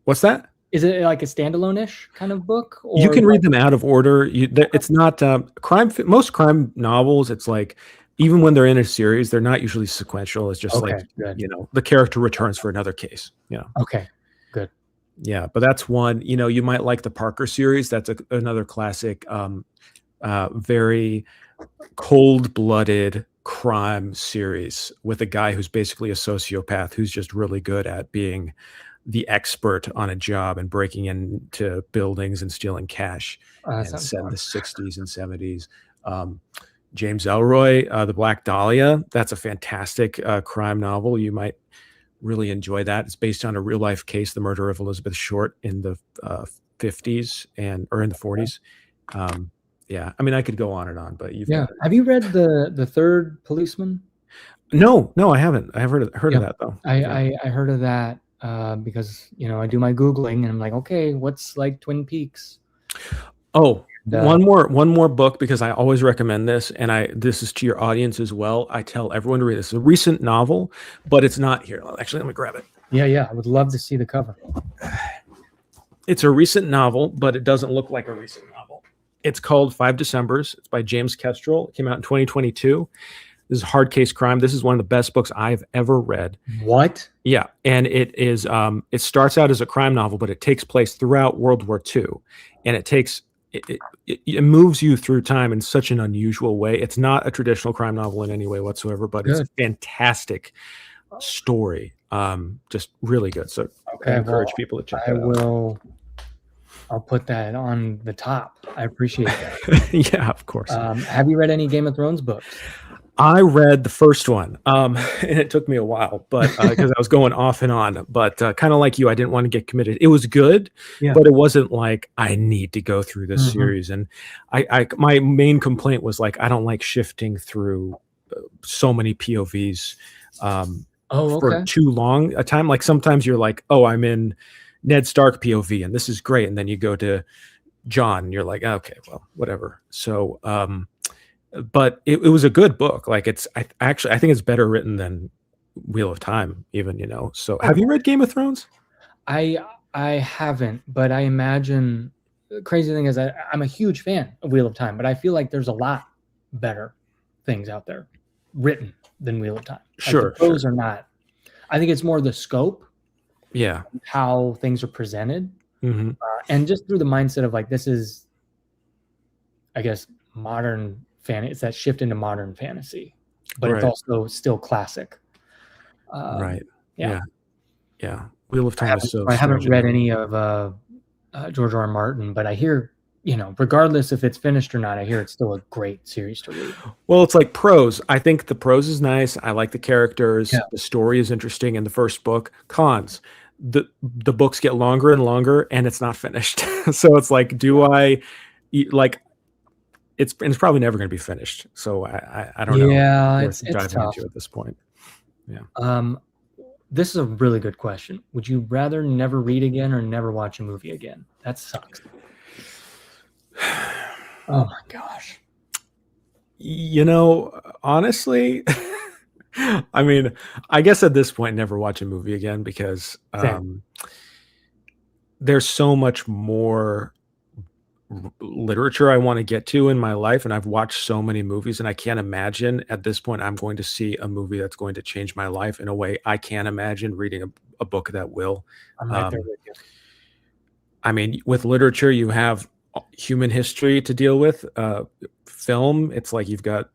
what's that? Is it like a standalone-ish kind of book? You Or can like, read them out of order. It's not crime. Most crime novels, it's like even when they're in a series, they're not usually sequential. It's just okay, like good. the character returns for another case. Okay, good. Yeah, but that's one. You might like the Parker series. That's another classic, very cold-blooded crime series with a guy who's basically a sociopath who's just really good at being the expert on a job and breaking into buildings and stealing cash, and Sounds set in fun. the 60s and 70s. James Elroy, The Black Dahlia, that's a fantastic crime novel. You might really enjoy that. It's based on a real life case, the murder of Elizabeth Short in the 50s or in the 40s. Yeah, I mean, I could go on and on, but you've got it. Have you read the Third Policeman? No, I haven't. I have heard of that though. I heard of that because I do my Googling and I'm like, okay, what's like Twin Peaks? Oh, one more book, because I always recommend this, and this is to your audience as well. I tell everyone to read this. It's a recent novel, but it's not here. Actually, let me grab it. Yeah, I would love to see the cover. It's a recent novel, but it doesn't look like a recent novel. It's called 5 Decembers. It's by James Kestrel. It came out in 2022. This is Hard Case Crime. This is one of the best books I've ever read. What? Yeah, and it is. It starts out as a crime novel, but it takes place throughout World War II, and it moves you through time in such an unusual way. It's not a traditional crime novel in any way whatsoever, but it's a fantastic story. Just really good. So I encourage people to check that out. I'll put that on the top. I appreciate that. Yeah, of course. Have you read any Game of Thrones books? I read the first one, and it took me a while, but because I was going off and on. But kind of like you, I didn't want to get committed. It was good, but it wasn't like I need to go through this series. And my main complaint was like I don't like shifting through so many POVs for too long a time. Like sometimes you're like, oh, I'm in Ned Stark POV, and this is great, and then you go to John, and you're like, okay, well, whatever. So. But it was a good book. Like I think it's better written than Wheel of Time, even. So have you read Game of Thrones? I haven't, but I imagine the crazy thing is I'm a huge fan of Wheel of Time, but I feel like there's a lot better things out there written than Wheel of Time. Sure. Those are not. I think it's more the scope. Yeah. How things are presented. And just through the mindset of like, this is, I guess, modern fantasy. It's that shift into modern fantasy, but it's also still classic. Right. Yeah. Wheel of Time is so. I haven't read any of George R. R. Martin, but I hear, regardless if it's finished or not, I hear it's still a great series to read. Well, it's like prose. I think the prose is nice. I like the characters. The story is interesting in the first book. Cons. The books get longer and longer, and it's not finished. So it's like, do I like? It's probably never going to be finished. So I don't know. Yeah, it's tough into at this point. Yeah. This is a really good question. Would you rather never read again or never watch a movie again? That sucks. Oh my gosh. Honestly, I mean, I guess at this point, never watch a movie again, because there's so much more literature I want to get to in my life, and I've watched so many movies, and I can't imagine at this point I'm going to see a movie that's going to change my life in a way I can't imagine reading a book that will. I'm right there with you. I mean, with literature, you have human history to deal with. Film, it's like you've got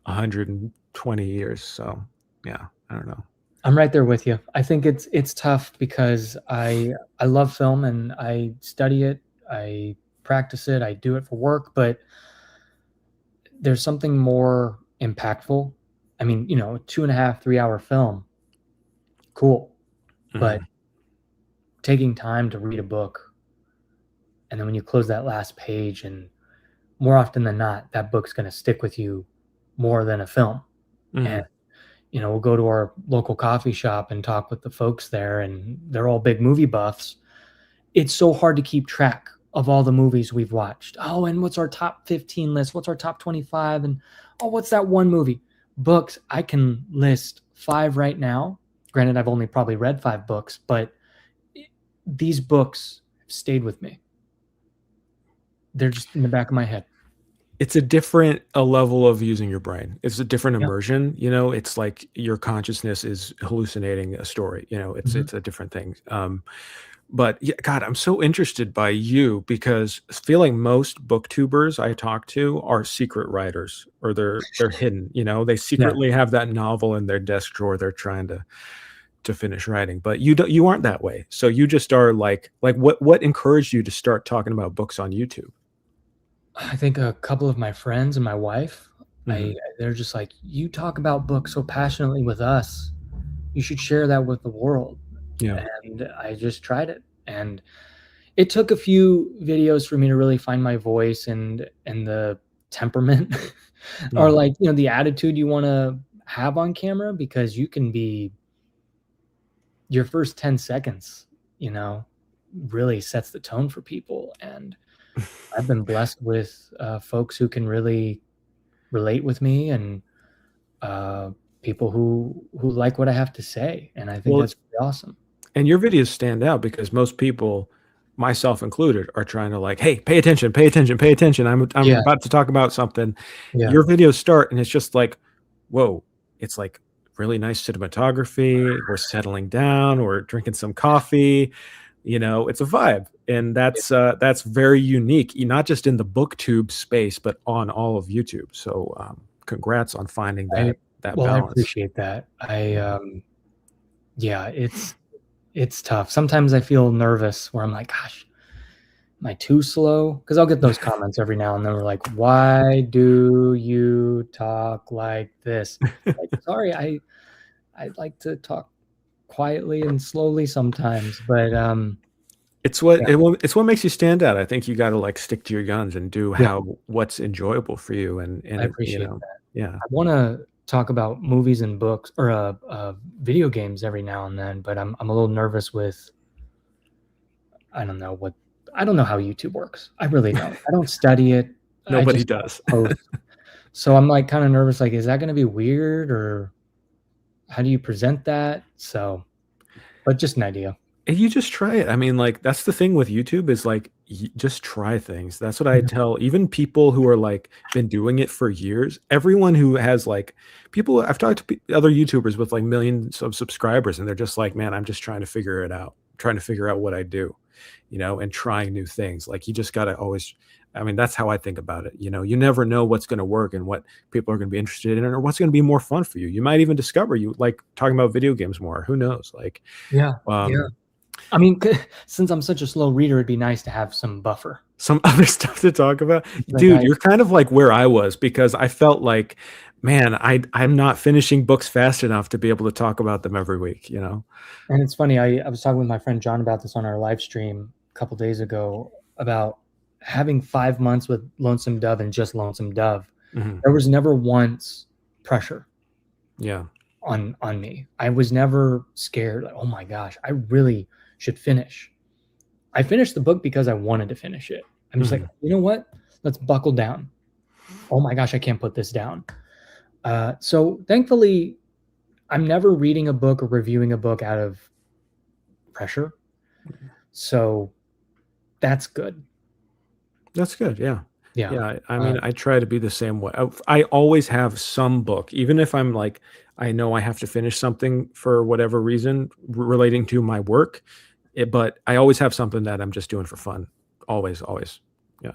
120 years. So yeah, I don't know. I'm right there with you. I think it's tough because I love film and I study it. I practice it. I do it for work, but there's something more impactful. I mean, 2.5, 3 hour film. Cool. But taking time to read a book, and then when you close that last page, and more often than not, that book's going to stick with you more than a film. And Mhm. we'll go to our local coffee shop and talk with the folks there, and they're all big movie buffs. It's so hard to keep track of all the movies we've watched. Oh, and what's our top 15 list? What's our top 25? And oh, what's that one movie? Books, I can list 5 right now. Granted, I've only probably read 5 books, but these books have stayed with me. They're just in the back of my head. It's a different level of using your brain. It's a different Yeah. immersion, it's like your consciousness is hallucinating a story, it's Mhm. it's a different thing. But yeah, God, I'm so interested by you because feeling most booktubers I talk to are secret writers or they're hidden, they Yeah. secretly have that novel in their desk drawer they're trying to finish writing. But you aren't that way. So you just are like what encouraged you to start talking about books on YouTube? I think a couple of my friends and my wife, Mhm. they're just like, "You talk about books so passionately with us. You should share that with the world." Yeah. And I just tried it. And it took a few videos for me to really find my voice and the temperament or Yeah. like, the attitude you wanna have on camera, because you can be your first 10 seconds, really sets the tone for people. And I've been blessed with, folks who can really relate with me, and, uh, people who like what I have to say, and I think Well, that's really awesome. and your videos stand out because most people, myself included, are trying to like, "Hey, pay attention, pay attention, pay attention. I'm Yeah, about to talk about something." yeah. Your videos start and it's just like, whoa, it's like really nice cinematography. We're settling down, we're drinking some coffee, it's a vibe. And that's very unique, not just in the booktube space, but on all of YouTube. So congrats on finding I that Well, I balance. appreciate that. Mhm. Yeah, it's tough. Sometimes I feel nervous where I'm like, "Gosh, am I too slow?" Because 'Cause I'll get those comments every now and then. We're like, "Why do you talk like this?" Like, "Sorry, I like to talk quietly and slowly sometimes." But, yeah, It's what makes you stand out. I think you gotta, like, stick to your guns and do yeah, what's enjoyable for you and I it appreciate that. yeah. I wanna talk about movies and books, or, video games every now and then, but I'm a little nervous with, I don't know what I don't know how YouTube works. I really don't. I don't study it. I Nobody just does. post. So I'm, like, kinda nervous, like, is that gonna be weird, or how do you present that? So, but just an idea. And you just try it. I mean, like, that's the thing with YouTube is, like, y just try things. That's what I Yeah. tell even people who are, like, been doing it for years. Everyone who has, like people I've talked to other YouTubers with, like, millions of subscribers, and they're just like, "Man, I'm just trying to figure it out. Trying to figure out what I do," and trying new things. Like, you just gotta always I mean, that's how I think about it, You never know what's gonna work and what people are gonna be interested in or what's gonna be more fun for you. You might even discover you like talking about video games more. Who knows? Like, Yeah, yeah. um I mean, since I'm such a slow reader, it'd be nice to have some buffer. some other stuff to talk about. Like, Dude, you're kind of like where I was because I felt like, man, I'm not finishing books fast enough to be able to talk about them every week? and it's funny, I was talking with my friend John about this on our live stream a couple days ago, about having 5 months with Lonesome Dove and just Lonesome Dove. Mhm. There was never once pressure Yeah. on me. I was never scared, like, "Oh my gosh, I really should finish." I finished the book because I wanted to finish it. I'm just like, Mhm. "You know what? Let's buckle down. Oh my gosh, I can't put this down." So thankfully, I'm never reading a book or reviewing a book out of pressure. So that's good. That's good, yeah. Yeah. Yeah, I Uh, mean, I try to be the same way. I always have some book, even if I'm like, I know I have to finish something for whatever reason relating to my work, but I always have something that I'm just doing for fun. Always, always. Yeah.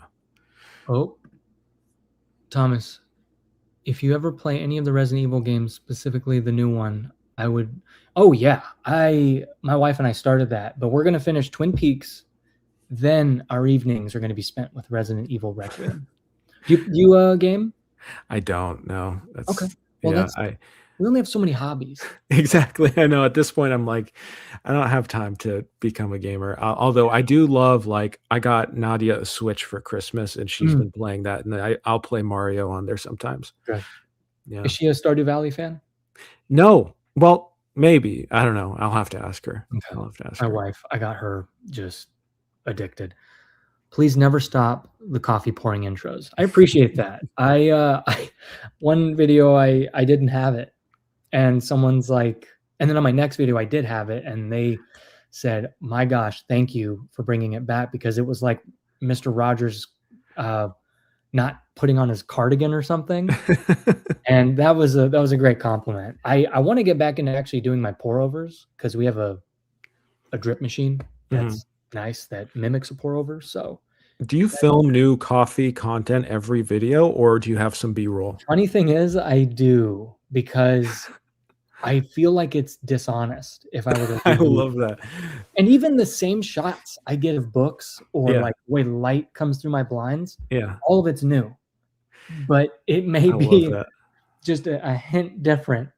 oh, Thomas, if you ever play any of the Resident Evil games, specifically the new one, I would. Oh yeah, my wife and I started that, but we're gonna finish Twin Peaks. Then our evenings are gonna be spent with Resident Evil Requiem. You game? I don't know. Okay. That's Well, yeah, that's I We only have so many hobbies. Exactly. I know at this point I'm like, I don't have time to become a gamer. Although I do love, like, I got Nadia a Switch for Christmas and she's Mm, been playing that, and I'll play Mario on there sometimes. good. Yeah. Is she a Stardew Valley fan? No. Well, maybe. I don't know. I'll have to ask her. Okay. I'll have to ask My her. wife, I got her just addicted. Please never stop the coffee pouring intros. I appreciate that. I one video I didn't have it, and someone's like, and then on my next video I did have it, and they said, "My gosh, thank you for bringing it back," because it was like Mr. Rogers not putting on his cardigan or something, and that was a great compliment. I want to get back into actually doing my pour overs because we have a drip machine Mhm. that's nice that mimics a pour over. So Do you film new coffee content every video, or do you have some B-roll? funny thing is, I do, because I feel like it's dishonest if I were to I leave. love that. And even the same shots I get of books or Yeah. like the way light comes through my blinds, Yeah. all of it's new, but it may I love be that. just a hint different.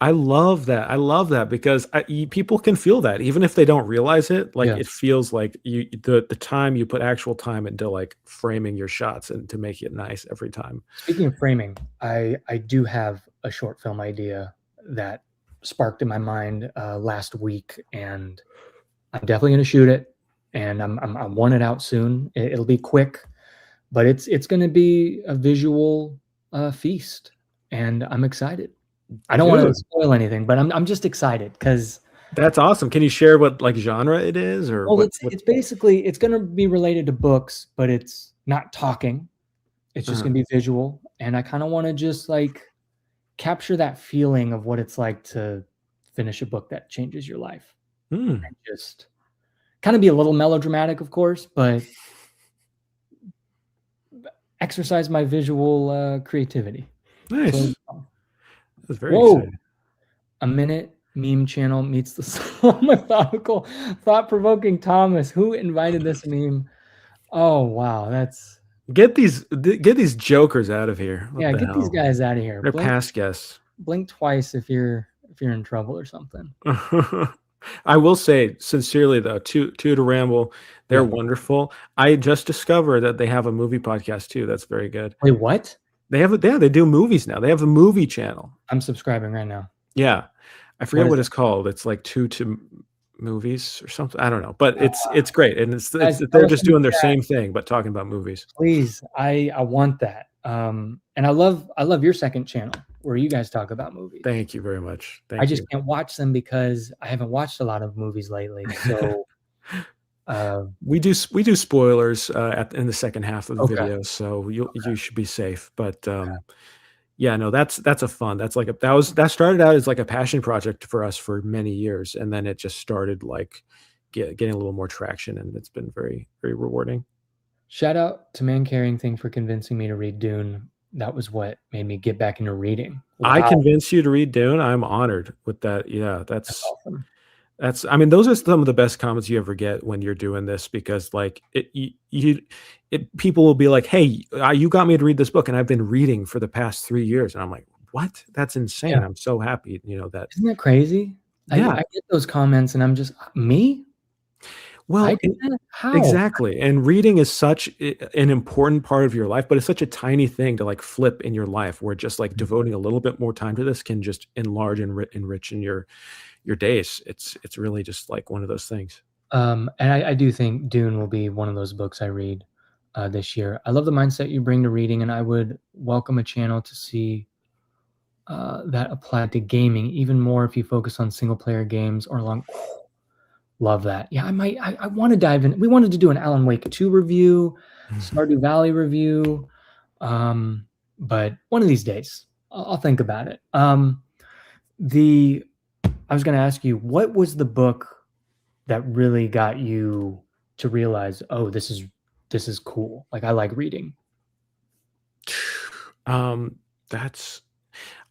I love that. I love that because people can feel that even if they don't realize it. Like, Yeah. it feels like the time you put actual time into, like, framing your shots and to make it nice every time. Speaking of framing, I do have a short film idea that sparked in my mind last week, and I'm definitely going to shoot it, and I want it out soon. It'll be quick, but it's going to be a visual feast, and I'm excited. I don't want to Good. spoil anything, but I'm just excited because, That's awesome. Can you share what, like, genre it is, or well, what? it's basically it's going to be related to books, but it's not talking. It's just Uh, going to be visual, and I kind of want to just like capture that feeling of what it's like to finish a book that changes your life, hmm. and just kind of be a little melodramatic, of course, but exercise my visual creativity. So, Nice. That's very whoa, exciting. a minute meme channel meets the slow methodical thought-provoking Thomas. Who invited this meme? Oh wow, that's, Get these jokers out of here. What yeah, the get these hell? guys out of here. They're Blink past guests. blink twice if you're in trouble or something. I will say sincerely though, to ramble, they're Yeah. wonderful. I just discovered that they have a movie podcast too. That's very good. Wait, what? They have yeah, they do movies now. They have a movie channel. I'm subscribing right now. Yeah. I What forget is what it? it's called. It's like two to movies or something. I don't know, but it's great, and Guys, tell they're us just in the doing their chat, same thing but talking about movies. please. I want that. And I love your second channel where you guys talk about movies. Thank you very much. I Thank just you. can't watch them because I haven't watched a lot of movies lately. So, uh, We do spoilers in the second half of the okay, video, so you should be safe. But okay. yeah, no, that's a fun. That's like that started out as like a passion project for us for many years, and then it just started like getting a little more traction, and it's been very, very rewarding. Shout out to Man Carrying Thing for convincing me to read Dune. That was what made me get back into reading. I Wow, convinced you to read Dune. I'm honored with that. Yeah, that's awesome. I mean, those are some of the best comments you ever get when you're doing this because, like, people will be like, "Hey, you got me to read this book, and I've been reading for the past 3 years," and I'm like, "What? That's Yeah, insane!" I'm so happy, that. isn't that crazy? Yeah. I get those comments and I'm just, me? I Well, did that? How? exactly. And reading is such an important part of your life, but it's such a tiny thing to like flip in your life, where just like devoting a little bit more time to this can just enlarge and enrich in your days. It's really just like one of those things. And I do think Dune will be one of those books I read this year. I love the mindset you bring to reading, and I would welcome a channel to see that applied to gaming even more if you focus on single player games or long. Love that. Yeah, I might. I want to dive in. We wanted to do an Alan Wake 2 review, Stardew Valley review, but one of these days I'll think about it. The I was going to ask you, what was the book that really got you to realize, oh, this is cool. Like I like reading. That's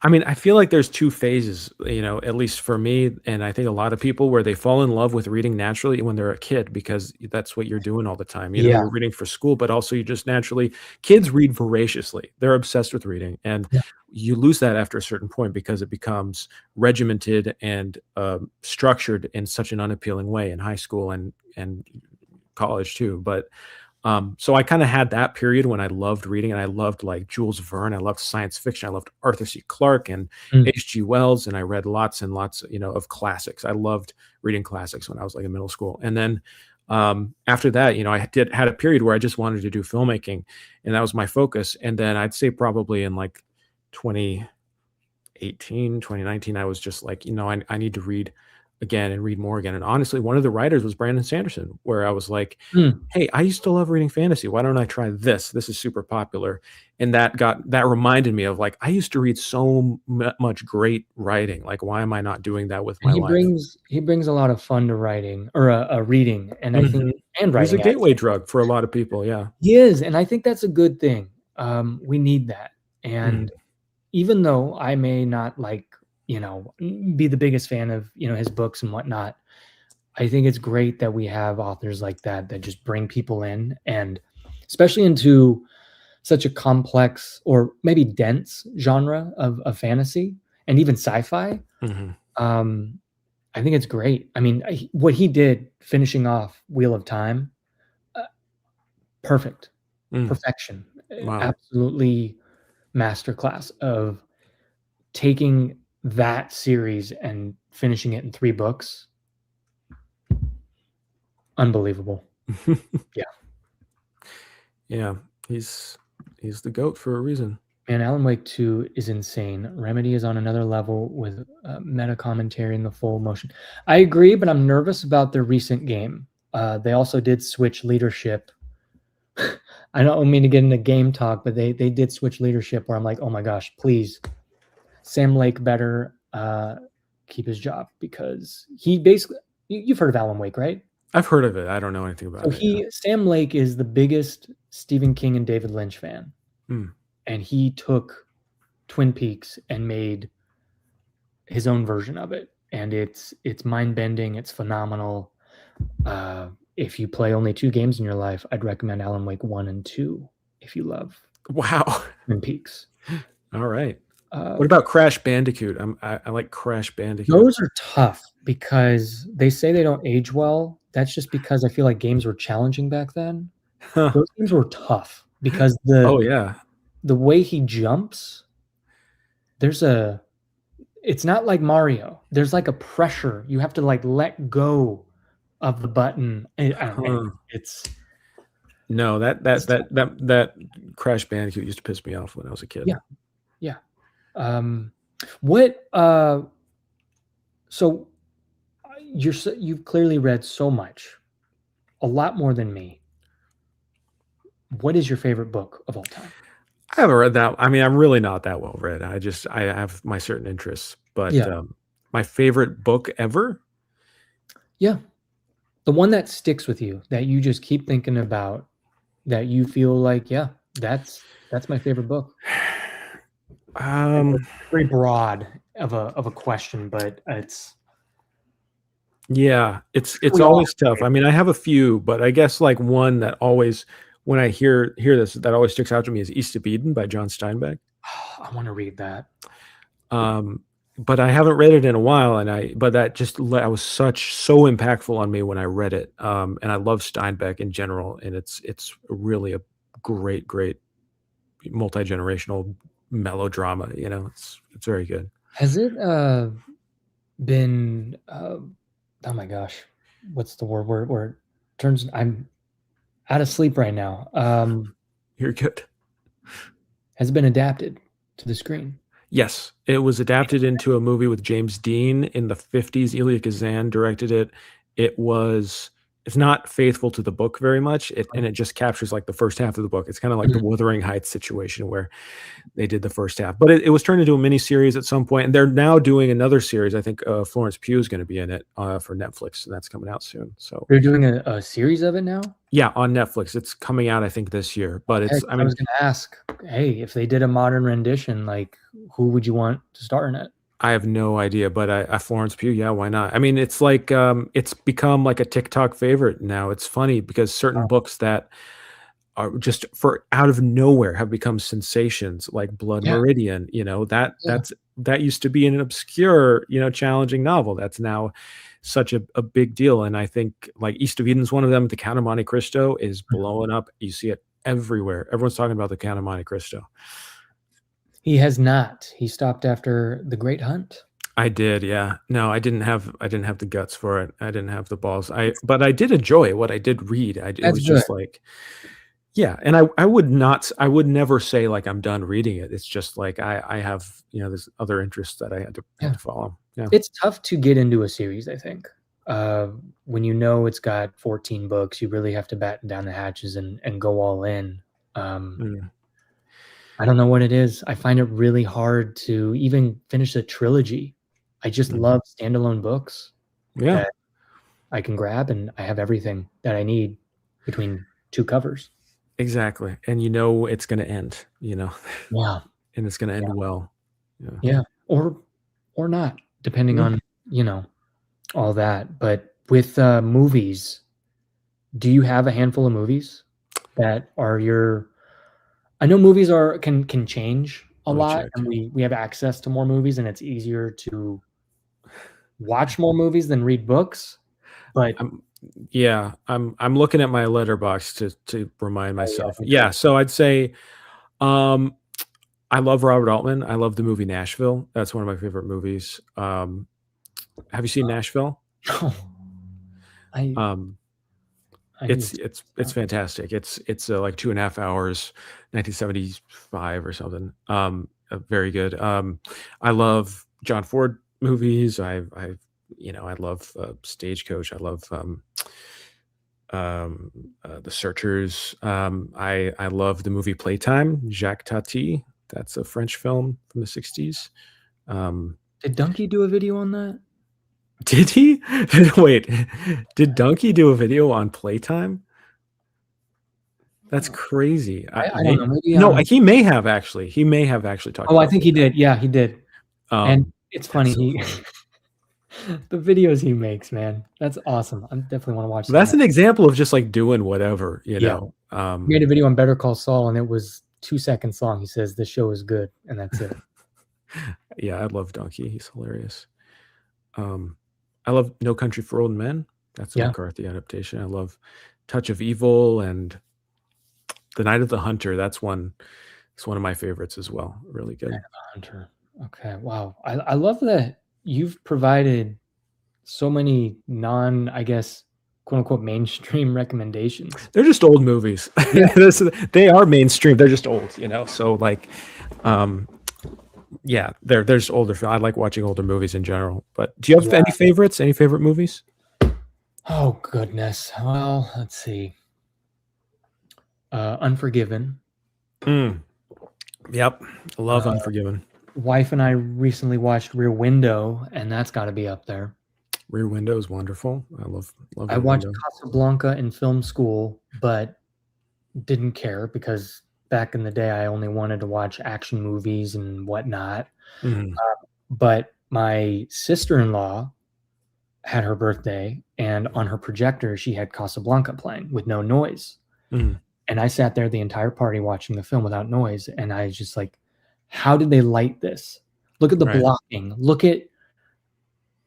I mean, I feel like there's 2 phases, at least for me, and I think a lot of people where they fall in love with reading naturally when they're a kid because that's what you're doing all the time. Yeah. You're reading for school, but also you just naturally kids read voraciously. They're obsessed with reading, and Yeah. you lose that after a certain point because it becomes regimented and, structured in such an unappealing way in high school and college too, but so I kind of had that period when I loved reading and I loved like Jules Verne. I loved science fiction. I loved Arthur C. Clarke and Mm. H.G. Wells, and I read lots and lots, of classics. I loved reading classics when I was like in middle school. And then after that, I had a period where I just wanted to do filmmaking, and that was my focus. And then I'd say probably in like 2018, 2019, I was just like, I need to read again and read more again. And honestly, one of the writers was Brandon Sanderson, where I was like, Mm. hey, I used to love reading fantasy. Why don't I try this? This is super popular. And that reminded me of like, I used to read so much great writing. Like, why am I not doing that with And my he life? brings a lot of fun to writing or, reading, and I think Mhm. and He's a writing gateway actually. drug for a lot of people. Yeah. He is, and I think that's a good thing. We need that, Mhm. and even though I may not like, be the biggest fan of, his books and whatnot, I think it's great that we have authors like that that just bring people in, and especially into such a complex or maybe dense genre of fantasy and even sci-fi. Mhm. Um, I think it's great. I mean, what he did finishing off Wheel of Time, uh, perfect, Mm. perfection, Wow. absolutely masterclass of taking that series and finishing it in 3 books. Unbelievable. Yeah. Yeah. He's he's the goat for a reason. And Alan Wake 2 is insane. Remedy is on another level with meta commentary in the full motion. I agree, but I'm nervous about their recent game. They also did switch leadership. I don't mean to get into game talk, but they did switch leadership where I'm like, oh my gosh, please, Sam Lake better keep his job, because he basically, you've heard of Alan Wake, right? I've heard of it. I don't know anything So about it. Yeah. Sam Lake is the biggest Stephen King and David Lynch fan, Mm. and he took Twin Peaks and made his own version of it, and it's mind-bending, it's phenomenal. If you play only 2 games in your life, I'd recommend Alan Wake 1 and 2 if you love Wow. Twin Peaks. All right. Uh, What about Crash Bandicoot? I like Crash Bandicoot. those are tough because they say they don't age well. That's just because I feel like games were challenging back then. Huh. Those games were tough because Oh, yeah. the way he jumps, there's a it's not like Mario. There's like a pressure. You have to like let go of the button. I don't know. Huh. It's No, it's tough. that Crash Bandicoot used to piss me off when I was a kid. Yeah, yeah. What so you've clearly read so much, a lot more than me. What is your favorite book of all time? I haven't read that. I mean, I'm really not that well read. I have my certain interests, but, Yeah, my favorite book ever? yeah. The one that sticks with you, that you just keep thinking about, that you feel like, yeah, that's my favorite book. I know Um, it's very broad of a question, but it's yeah, it's we all always have tough. I mean, I have a few, but I guess, like, one that always when I hear this, that always sticks out to me is East of Eden by John Steinbeck. I wanna read that. Um, but I haven't read it in a while, and but that just I was so impactful on me when I read it. And I love Steinbeck in general, and it's really a great multi-generational melodrama. It's very good. Has it, been, oh my gosh, what's the word where it turns I'm out of sleep right now. You're good. Has it been adapted to the screen? Yes, it was adapted into a movie with James Dean in the 50s. Elia Kazan directed it. It's not faithful to the book very much, and it just captures like the first half of the book. It's kind of like the Mhm. Wuthering Heights situation where they did the first half, but it was turned into a mini series at some point, and they're now doing another series. I think Florence Pugh is going to be in it for Netflix, and that's coming out soon. So They're doing a series of it now? yeah, on Netflix, it's coming out I think this year. But Heck, it's I I mean was gonna ask. hey, if they did a modern rendition, like who would you want to star in it? I have no idea, but I Florence Pugh, yeah, why not? I mean, it's like it's become like a TikTok favorite now. It's funny because certain books that are just for out of nowhere have become sensations, like Blood Yeah, Meridian. yeah. That used to be an obscure, challenging novel. That's now such a big deal. And I think like East of Eden's one of them. The Count of Monte Cristo is blowing up. You see it everywhere. Everyone's talking about the Count of Monte Cristo. He has not. He stopped after The Great Hunt. I did, yeah. No, I didn't have the guts for it. I didn't have the balls. But I did enjoy what I did read. It That's was good. just like, yeah, and I would never say like I'm done reading it. It's just like I have, there's other interests that I had Yeah. to follow. Yeah. It's tough to get into a series, I think. When you know it's got 14 books, you really have to batten down the hatches and go all in. Um, Mm, I don't know what it is. I find it really hard to even finish a trilogy. I just mm. love standalone books Yeah, that I can grab, and I have everything that I need between two covers. exactly. And it's gonna end, Yeah. and it's gonna end Yeah. well. Yeah. Yeah. Or not, depending Yeah. on, all that. But with movies, do you have a handful of movies that are your I know movies can change a Let me lot, check. and we have access to more movies, and it's easier to watch more movies than read books, but I'm yeah, I'm looking at my letterbox to remind oh, yeah, myself. okay. Yeah, so I'd say um I love Robert Altman. I love the movie Nashville. That's one of my favorite movies. Have you seen Nashville? No. I Um, I need it's to it's it's fantastic. It's like 2.5 hours, 1975 or something. Very good. I love John Ford movies. I love Stagecoach. I love The Searchers. I love the movie Playtime, Jacques Tati. That's a French film from the 60s. Um, Did Donkey do a video on that? did he? Wait, did Donkey do a video on Playtime? That's Oh, crazy. I don't know, maybe, No, he may have actually. He may have actually talked oh, I about think he Playtime. did. Yeah, he did. And it's That's funny, so he funny. the videos he makes, man, that's awesome. I definitely wanna watch some That's more. an example of just like doing whatever, you Yeah. know. He made a video on Better Call Saul, and it was 2 seconds long. He says, "This show is good," and that's it. Yeah, I love Donkey. He's hilarious. Um, I love No Country for Old Men. That's a Yeah. McCarthy adaptation. I love Touch of Evil and The Night of the Hunter. It's one of my favorites as well. Really good. Hunter. Okay, wow. I love that you've provided so many non, I guess, quote unquote mainstream recommendations. They're just old movies. Yeah. They are mainstream. They're just old, So like, um, yeah, they're just older. I like watching older movies in general. But do you have Yeah. any favorites? Any favorite movies? Oh goodness. Well, let's see. Unforgiven. Mm, yep, love Uh, Unforgiven. Wife and I recently watched Rear Window, and that's got to be up there. Rear Window is wonderful. I love I Rear watched Window. Casablanca in film school, but didn't care because back in the day, I only wanted to watch action movies and whatnot. Mhm, But my sister-in-law had her birthday, and on her projector, she had Casablanca playing with no noise. mhm, And I sat there the entire party watching the film without noise, and I was just like, "How did they light this? Look at the right. blocking. Look at"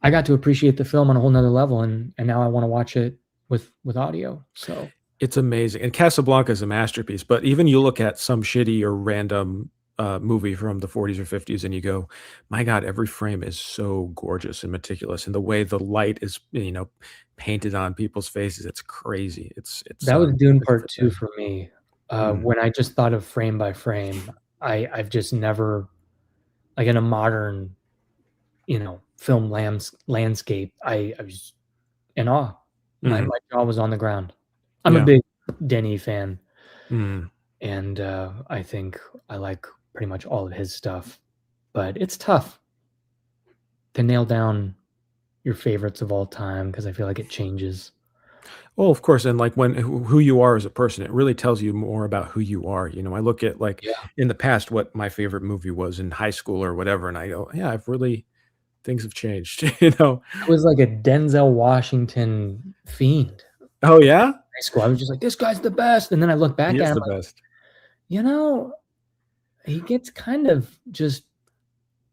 I got to appreciate the film on a whole nother level, and now I wanna watch it with audio, so It's amazing, and Casablanca is a masterpiece, but even you look at some shitty or random, movie from the 40s or 50s and you go, "My god, every frame is so gorgeous and meticulous," and the way the light is, painted on people's faces, it's crazy. that was Dune a Part different 2 thing. for me. Mm, When I just thought of frame by frame, I've just never like, in a modern, film landscape, I was in awe. My mhm, my jaw was on the ground. I'm a yeah, big Denis fan, mhm. and, I think I like pretty much all of his stuff, but it's tough to nail down your favorites of all time because I feel like it changes. Well, of course, and like when who you are as a person, it really tells you more about who you are. I look at like Yeah. in the past what my favorite movie was in high school or whatever, and I go, yeah, I've really things have changed. I was like a Denzel Washington fiend Oh yeah, in high school. I was just like, "This guy's the best," and then I look he back at is him the like, best. you know, he gets kind of just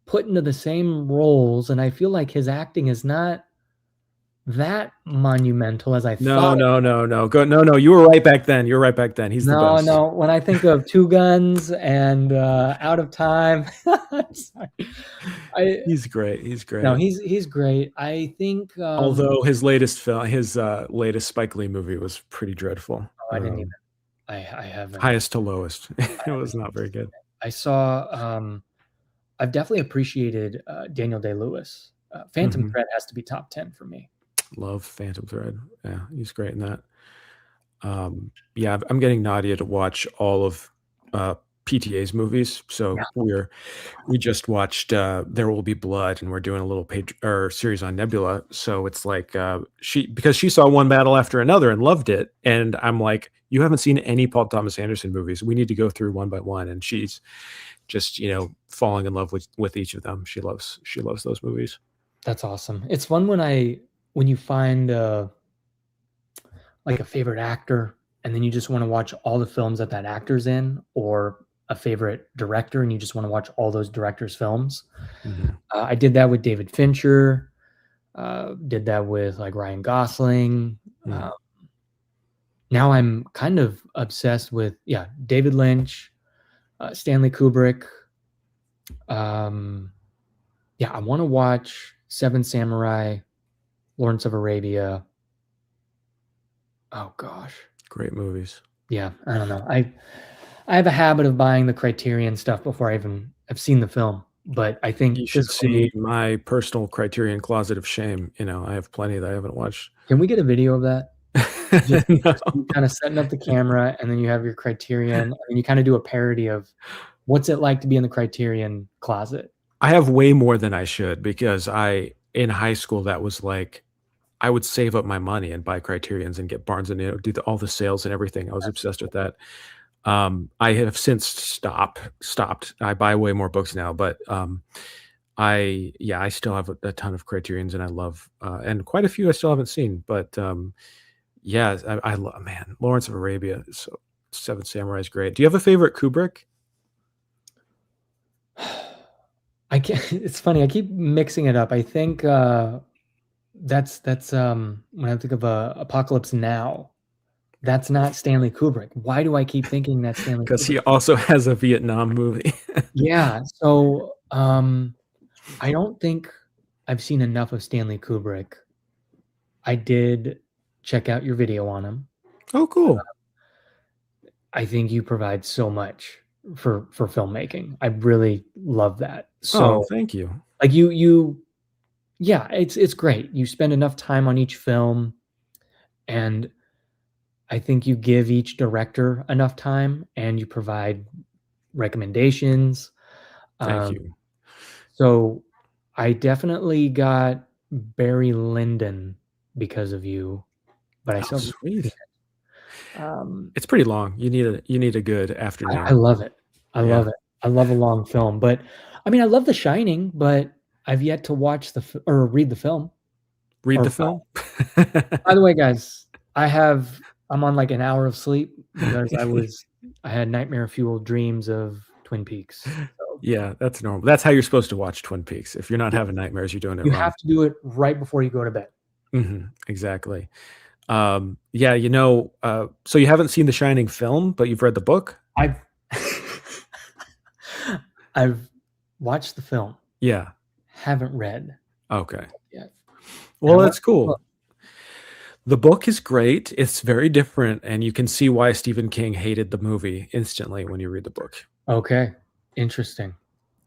put into the same roles, and I feel like his acting is not that monumental as I No, thought it. no, no, no. No. You were right back then. You're right back then. He's the No, best. no, when I think of Two Guns and, Out of Time, I'm sorry. I He's great. He's No, great. he's great. I think, Although his latest film, his latest Spike Lee movie was pretty dreadful. oh, I didn't even I haven't Highest to lowest. I It haven't was not even very seen good. it. I saw, I've definitely appreciated, Daniel Day-Lewis. Phantom Mhm. Thread has to be top 10 for me. Love Phantom Thread. Yeah, he's great in that. Yeah, I'm getting Nadia to watch all of uh, PTA's movies. Yeah. So we just watched There Will Be Blood, and we're doing a little page or series on Nebula. So it's like because she saw one battle after another and loved it, and I'm like, you haven't seen any Paul Thomas Anderson movies. We need to go through one by one, and she's just falling in love with each of them. She loves those movies. That's awesome. It's fun when you find, like a favorite actor, and then you just wanna watch all the films that that actor's in, or a favorite director, and you just wanna watch all those directors' films. Mhm. I did that with David Fincher, did that with, like, Ryan Gosling. Mm. Now I'm kind of obsessed with, yeah, David Lynch, Stanley Kubrick. Um, yeah, I wanna watch Seven Samurai, Lawrence of Arabia. Oh gosh. Great movies. Yeah, I don't know. I have a habit of buying the Criterion stuff before I even have seen the film, but I think You should physical see media. my personal Criterion closet of shame. I have plenty that I haven't watched. Can we get a video of that? Just No. you kinda setting up the camera, and then you have your Criterion, and you kinda do a parody of what's it like to be in the Criterion closet. I have way more than I should because in high school, that was like I would save up my money and buy Criterions and get Barnes and do all the sales and everything. I was obsessed with that. I have since stopped. I buy way more books now, but I still have a ton of Criterions and I love and quite a few I still haven't seen. But yeah, I love man, Lawrence of Arabia. So Seven Samurai is great. Do you have a favorite Kubrick? I can't it's funny, I keep mixing it up. I think, when I think of, Apocalypse Now, that's not Stanley Kubrick. Why do I keep thinking that's Stanley Because Kubrick? he also has a Vietnam movie. Yeah, so, I don't think I've seen enough of Stanley Kubrick. I did check out your video on him. Oh, cool. I think you provide so much for filmmaking. I really love that. Oh, So, thank you. like, you yeah, it's great. You spend enough time on each film, and I think you give each director enough time, and you provide recommendations. Thank Um, you. so I definitely got Barry Lyndon because of you, but I Oh, still haven't seen sweet. it. It's pretty long. You need a good I afternoon. love it. I Yeah. love it. I love a long film, but I mean, I love The Shining, but I've yet to watch or read the film. Read Or the film? by the way, guys, I'm on like an hour of sleep because I had nightmare fueled dreams of Twin Peaks. So Yeah, that's normal. That's how you're supposed to watch Twin Peaks. If you're not yeah, having nightmares, you're doing it you wrong. have to do it right before you go to bed. Exactly. Yeah, so you haven't seen The Shining film, but you've read the book? I've I've watched the film, Yeah. haven't read Okay. yet, and I Well, want that's to. cool. The book is great. It's very different, and you can see why Stephen King hated the movie instantly when you read the book. Okay, interesting.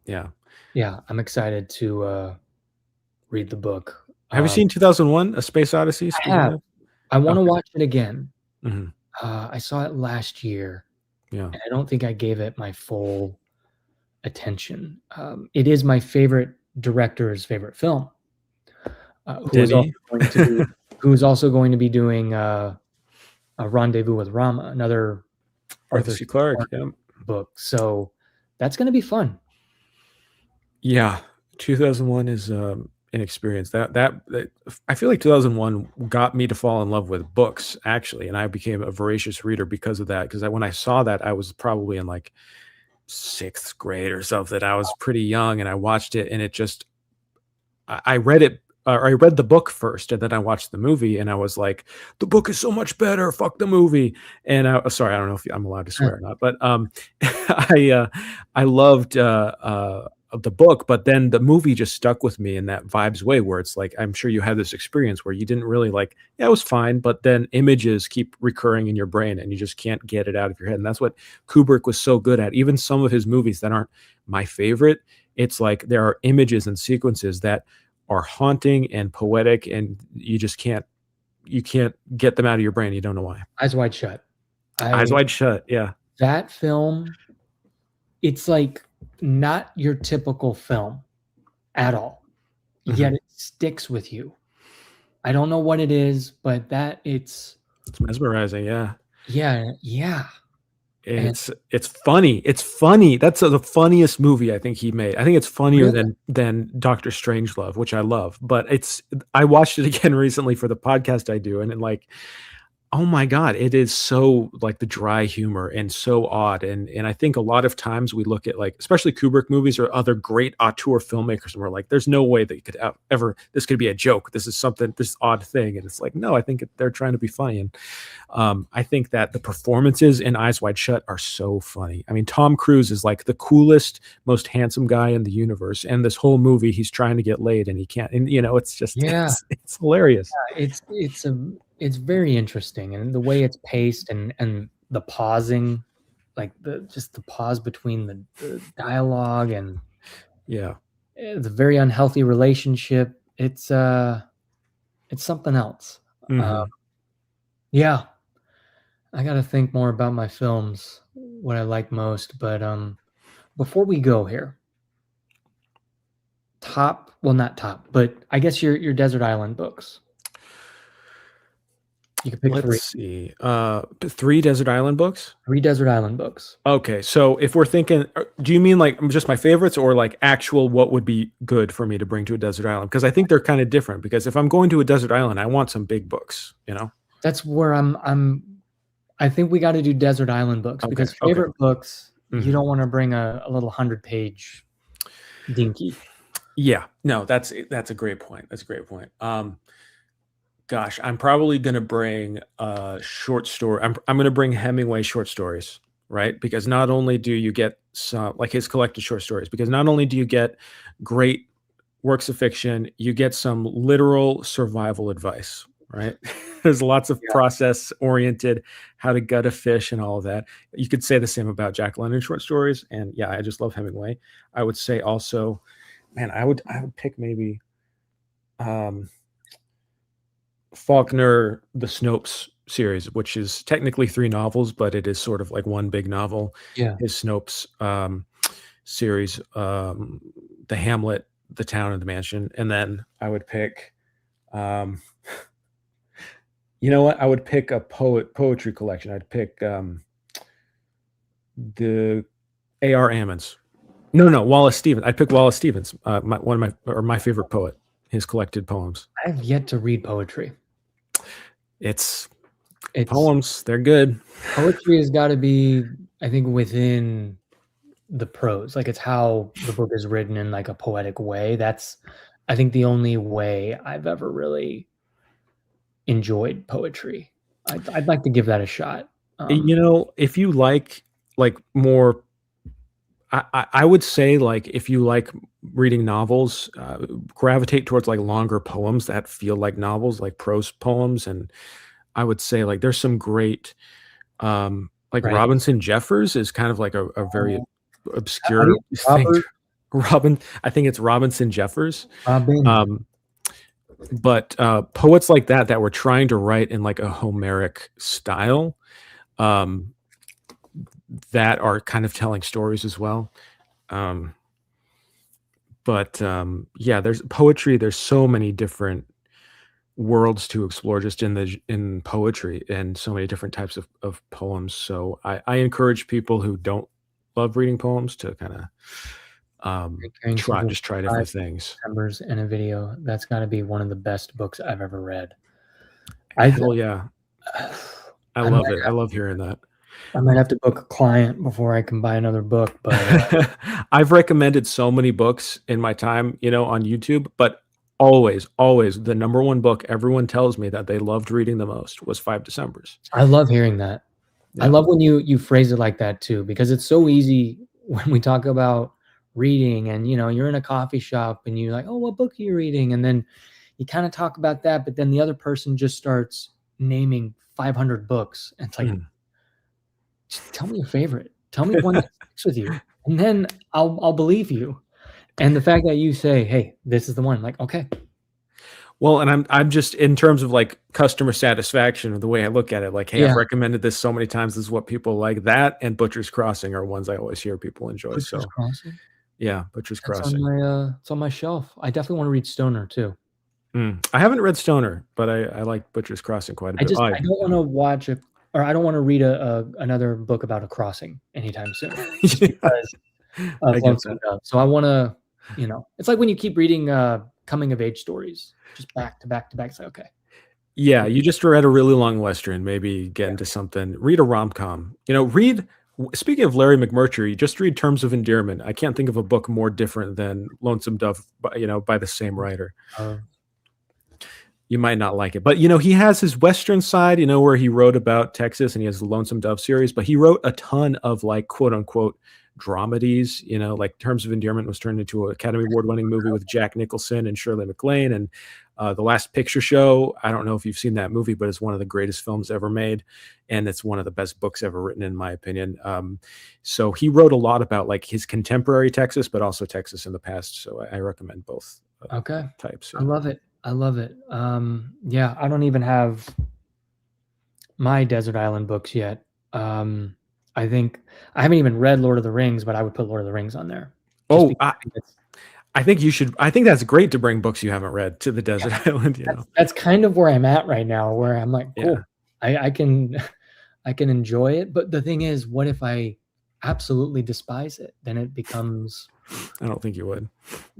Yeah. Yeah, I'm excited to, read the book. Have you seen 2001: A Space Odyssey, I speaking have. of? I wanna Okay. watch it again. Mhm. I saw it last year, Yeah. and I don't think I gave it my full attention. It is my favorite director's favorite film, who Did is also he? going to be who's also going to be doing a Rendezvous with Rama, another Arthur Arthur C. C. Clarke. Clarke Yeah. book. So that's going to be fun. Yeah. 2001 is an experience that I feel like 2001 got me to fall in love with books actually, and I became a voracious reader because of that. Because when I saw that, I was probably in like sixth grade or something. I was pretty young, and I watched it, and it just I read it. I read the book first, and then I watched the movie, and I was like, "The book is so much better. Fuck the movie." And sorry, I don't know if I'm allowed to swear or not, but I loved the book, but then the movie just stuck with me in that vibes way, where it's like I'm sure you had this experience where you didn't really like, yeah, it was fine, but then images keep recurring in your brain, and you just can't get it out of your head. And that's what Kubrick was so good at. Even some of his movies that aren't my favorite, it's like there are images and sequences that are haunting and poetic, and you can't get them out of your brain. You don't know why. Eyes Wide Shut. Eyes Wide Shut. Yeah. That film, it's like not your typical film at all, yet it sticks with you. I don't know what it is, but it's mesmerizing. Yeah. Yeah. It's funny. It's funny. That's the funniest movie I think he made. I think it's funnier than Doctor Strangelove, which I love. But I watched it again recently for the podcast I do, and like, oh my God, it is so like the dry humor and so odd. And I think a lot of times we look at like, especially Kubrick movies or other great auteur filmmakers, and we're like, there's no way that you could this could be a joke. This is this odd thing. And it's like, no, I think they're trying to be funny. And I think that the performances in Eyes Wide Shut are so funny. I mean, Tom Cruise is like the coolest, most handsome guy in the universe. And this whole movie, he's trying to get laid and he can't. And it's just, it's hilarious. Yeah, it's very interesting, and the way it's paced and the pausing, like just the pause between the dialogue and the very unhealthy relationship. It's something else. Yeah, I got to think more about my films, what I like most. But before we go here, not top, but I guess your Desert Island books. You can pick three. Let's see. 3 Desert Island books? 3 Desert Island books. Okay, so if we're thinking, do you mean like just my favorites or like actual what would be good for me to bring to a desert island? Because I think they're kind of different. Because if I'm going to a desert island, I want some big books, That's where I think we got to do desert island books, because favorite books, you don't want to bring a little 100-page dinky. Yeah, no, that's a great point. That's a great point. Gosh, I'm probably gonna bring short story. I'm gonna bring Hemingway short stories, right? Because not only do you get some like his collected short stories, because not only do you get great works of fiction, you get some literal survival advice, right? There's lots of process oriented, how to gut a fish and all of that. You could say the same about Jack London short stories. And yeah, I just love Hemingway. I would say also, man, I would pick maybe Faulkner, the Snopes series, which is technically 3 novels, but it is sort of like one big novel. Yeah. His Snopes series, The Hamlet, The Town, and The Mansion. And then I would pick, you know what? I would pick a poetry collection. I'd pick the A.R. Ammons. No, Wallace Stevens. I'd pick Wallace Stevens, my favorite poet, his collected poems. I have yet to read poetry. It's poems. They're good. Poetry has got to be, I think, within the prose. Like, it's how the book is written in like a poetic way. That's, I think, the only way I've ever really enjoyed poetry. I'd like to give that a shot. If you like more, I would say like if you like reading novels, gravitate towards like longer poems that feel like novels, like prose poems. And I would say like there's some great, like Robinson Jeffers is kind of like a very obscure thing. I think it's Robinson Jeffers. But poets like that were trying to write in like a Homeric style, that are kind of telling stories as well. But yeah, there's poetry. There's so many different worlds to explore just in poetry and so many different types of poems. So I encourage people who don't love reading poems to kind of Carrying Simple try 5 different things. Septembers in a video. That's got to be one of the best books I've ever read. I Hell yeah. I I love might it. I love hearing that. I might have to book a client before I can buy another book, but I've recommended so many books in my time, on YouTube, but always, always the number one book everyone tells me that they loved reading the most was 5 Decembers. I love hearing that. I Yeah. love when you phrase it like that too, because it's so easy when we talk about reading and you're in a coffee shop and you're like, "Oh, what book are you reading?" And then you kind of talk about that, but then the other person just starts naming 500 books. And it's like, Mm. just tell me your favorite. Tell me one that sticks with you. And then I'll believe you. And the fact that you say, "Hey, this is the one," I'm like, okay. Well, and I'm just in terms of like customer satisfaction, the way I look at it, like, hey, I've Yeah. recommended this so many times. This is what people like. That and Butcher's Crossing are ones I always hear people enjoy. Butcher's So Crossing. yeah, Butcher's That's on Crossing. it's on my shelf. I definitely want to read Stoner too. I haven't read Stoner, but I like Butcher's Crossing quite a bit. I don't wanna watch or I don't wanna read another book about a crossing anytime soon just Yeah, because of I get Lonesome that. Dove. So I wanna it's like when you keep reading, coming of age stories, just back to back to back. It's like, okay. Yeah, you just read a really long Western, maybe get into something. Read a rom-com. Speaking of Larry McMurtry, just read Terms of Endearment. I can't think of a book more different than Lonesome Dove, by the same writer. Uh, You might not like it, but he has his Western side, where he wrote about Texas and he has the Lonesome Dove series, but he wrote a ton of like quote unquote dramedies, like Terms of Endearment was turned into an Academy Award winning movie with Jack Nicholson and Shirley MacLaine. And The Last Picture Show, I don't know if you've seen that movie, but it's one of the greatest films ever made. And it's one of the best books ever written, in my opinion. So he wrote a lot about like his contemporary Texas, but also Texas in the past. So I recommend both okay. types. I love it. I love it. Yeah, I don't even have my desert island books yet. I think I haven't even read Lord of the Rings, but I would put Lord of the Rings on there. Just Oh, because it's I think you should. I think that's great to bring books you haven't read to the desert island. that's kind of where I'm at right now, where I'm like, cool, Yeah. I can I can enjoy it. But the thing is, what if I absolutely despise it? Then it becomes I don't think you would.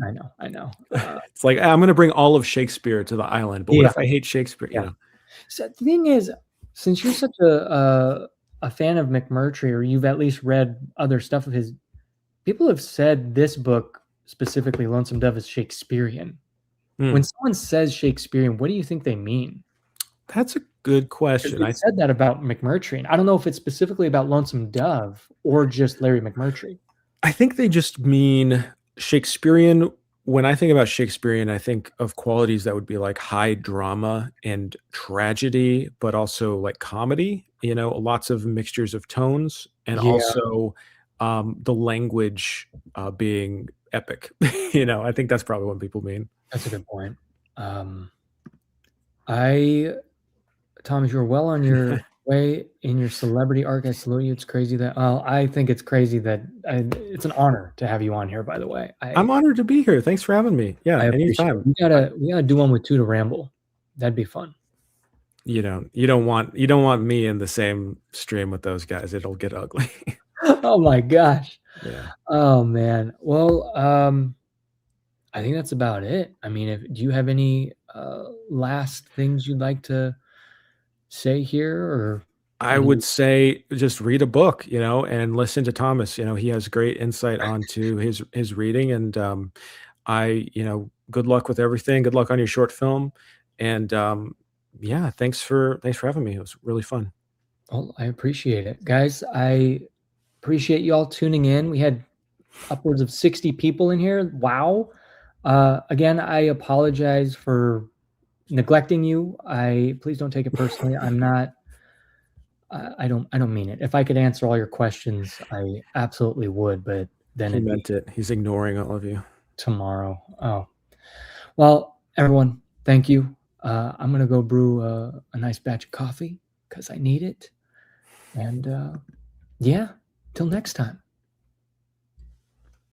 I know. It's like, I'm going to bring all of Shakespeare to the island, but what if I hate Shakespeare? Yeah. So the thing is, since you're such a fan of McMurtry, or you've at least read other stuff of his, people have said this book, specifically Lonesome Dove, is Shakespearean. When someone says Shakespearean, what do you think they mean? That's a good question. I said that about McMurtry, and I don't know if it's specifically about Lonesome Dove or just Larry McMurtry. I think they just mean Shakespearean. When I think about Shakespearean, I think of qualities that would be like high drama and tragedy, but also like comedy, lots of mixtures of tones, and Yeah. also the language being epic. I think that's probably what people mean. That's a good point. Thomas, you're well on your way in your celebrity arc. I salute you. It's crazy that, I think it's crazy that it's an honor to have you on here, by the way. I'm honored to be here. Thanks for having me. Yeah, I appreciate anytime. it. We gotta do one with Two to Ramble. That'd be fun. You don't want me in the same stream with those guys. It'll get ugly. Oh my gosh. Yeah. Oh man. Well, I think that's about it. I mean, do you have any last things you'd like to say here, or I would say just read a book, and listen to Thomas. He has great insight onto his reading, and good luck with everything. Good luck on your short film, and yeah, thanks for having me. It was really fun. Well, I appreciate it, guys. I appreciate you all tuning in. We had upwards of 60 people in here. Wow. Again, I apologize for neglecting you. Please don't take it personally. I'm not. I don't mean it. If I could answer all your questions, I absolutely would. But then He meant it. He's ignoring all of you. Tomorrow. Oh, well, everyone, thank you. I'm gonna go brew a nice batch of coffee because I need it. And yeah, till next time.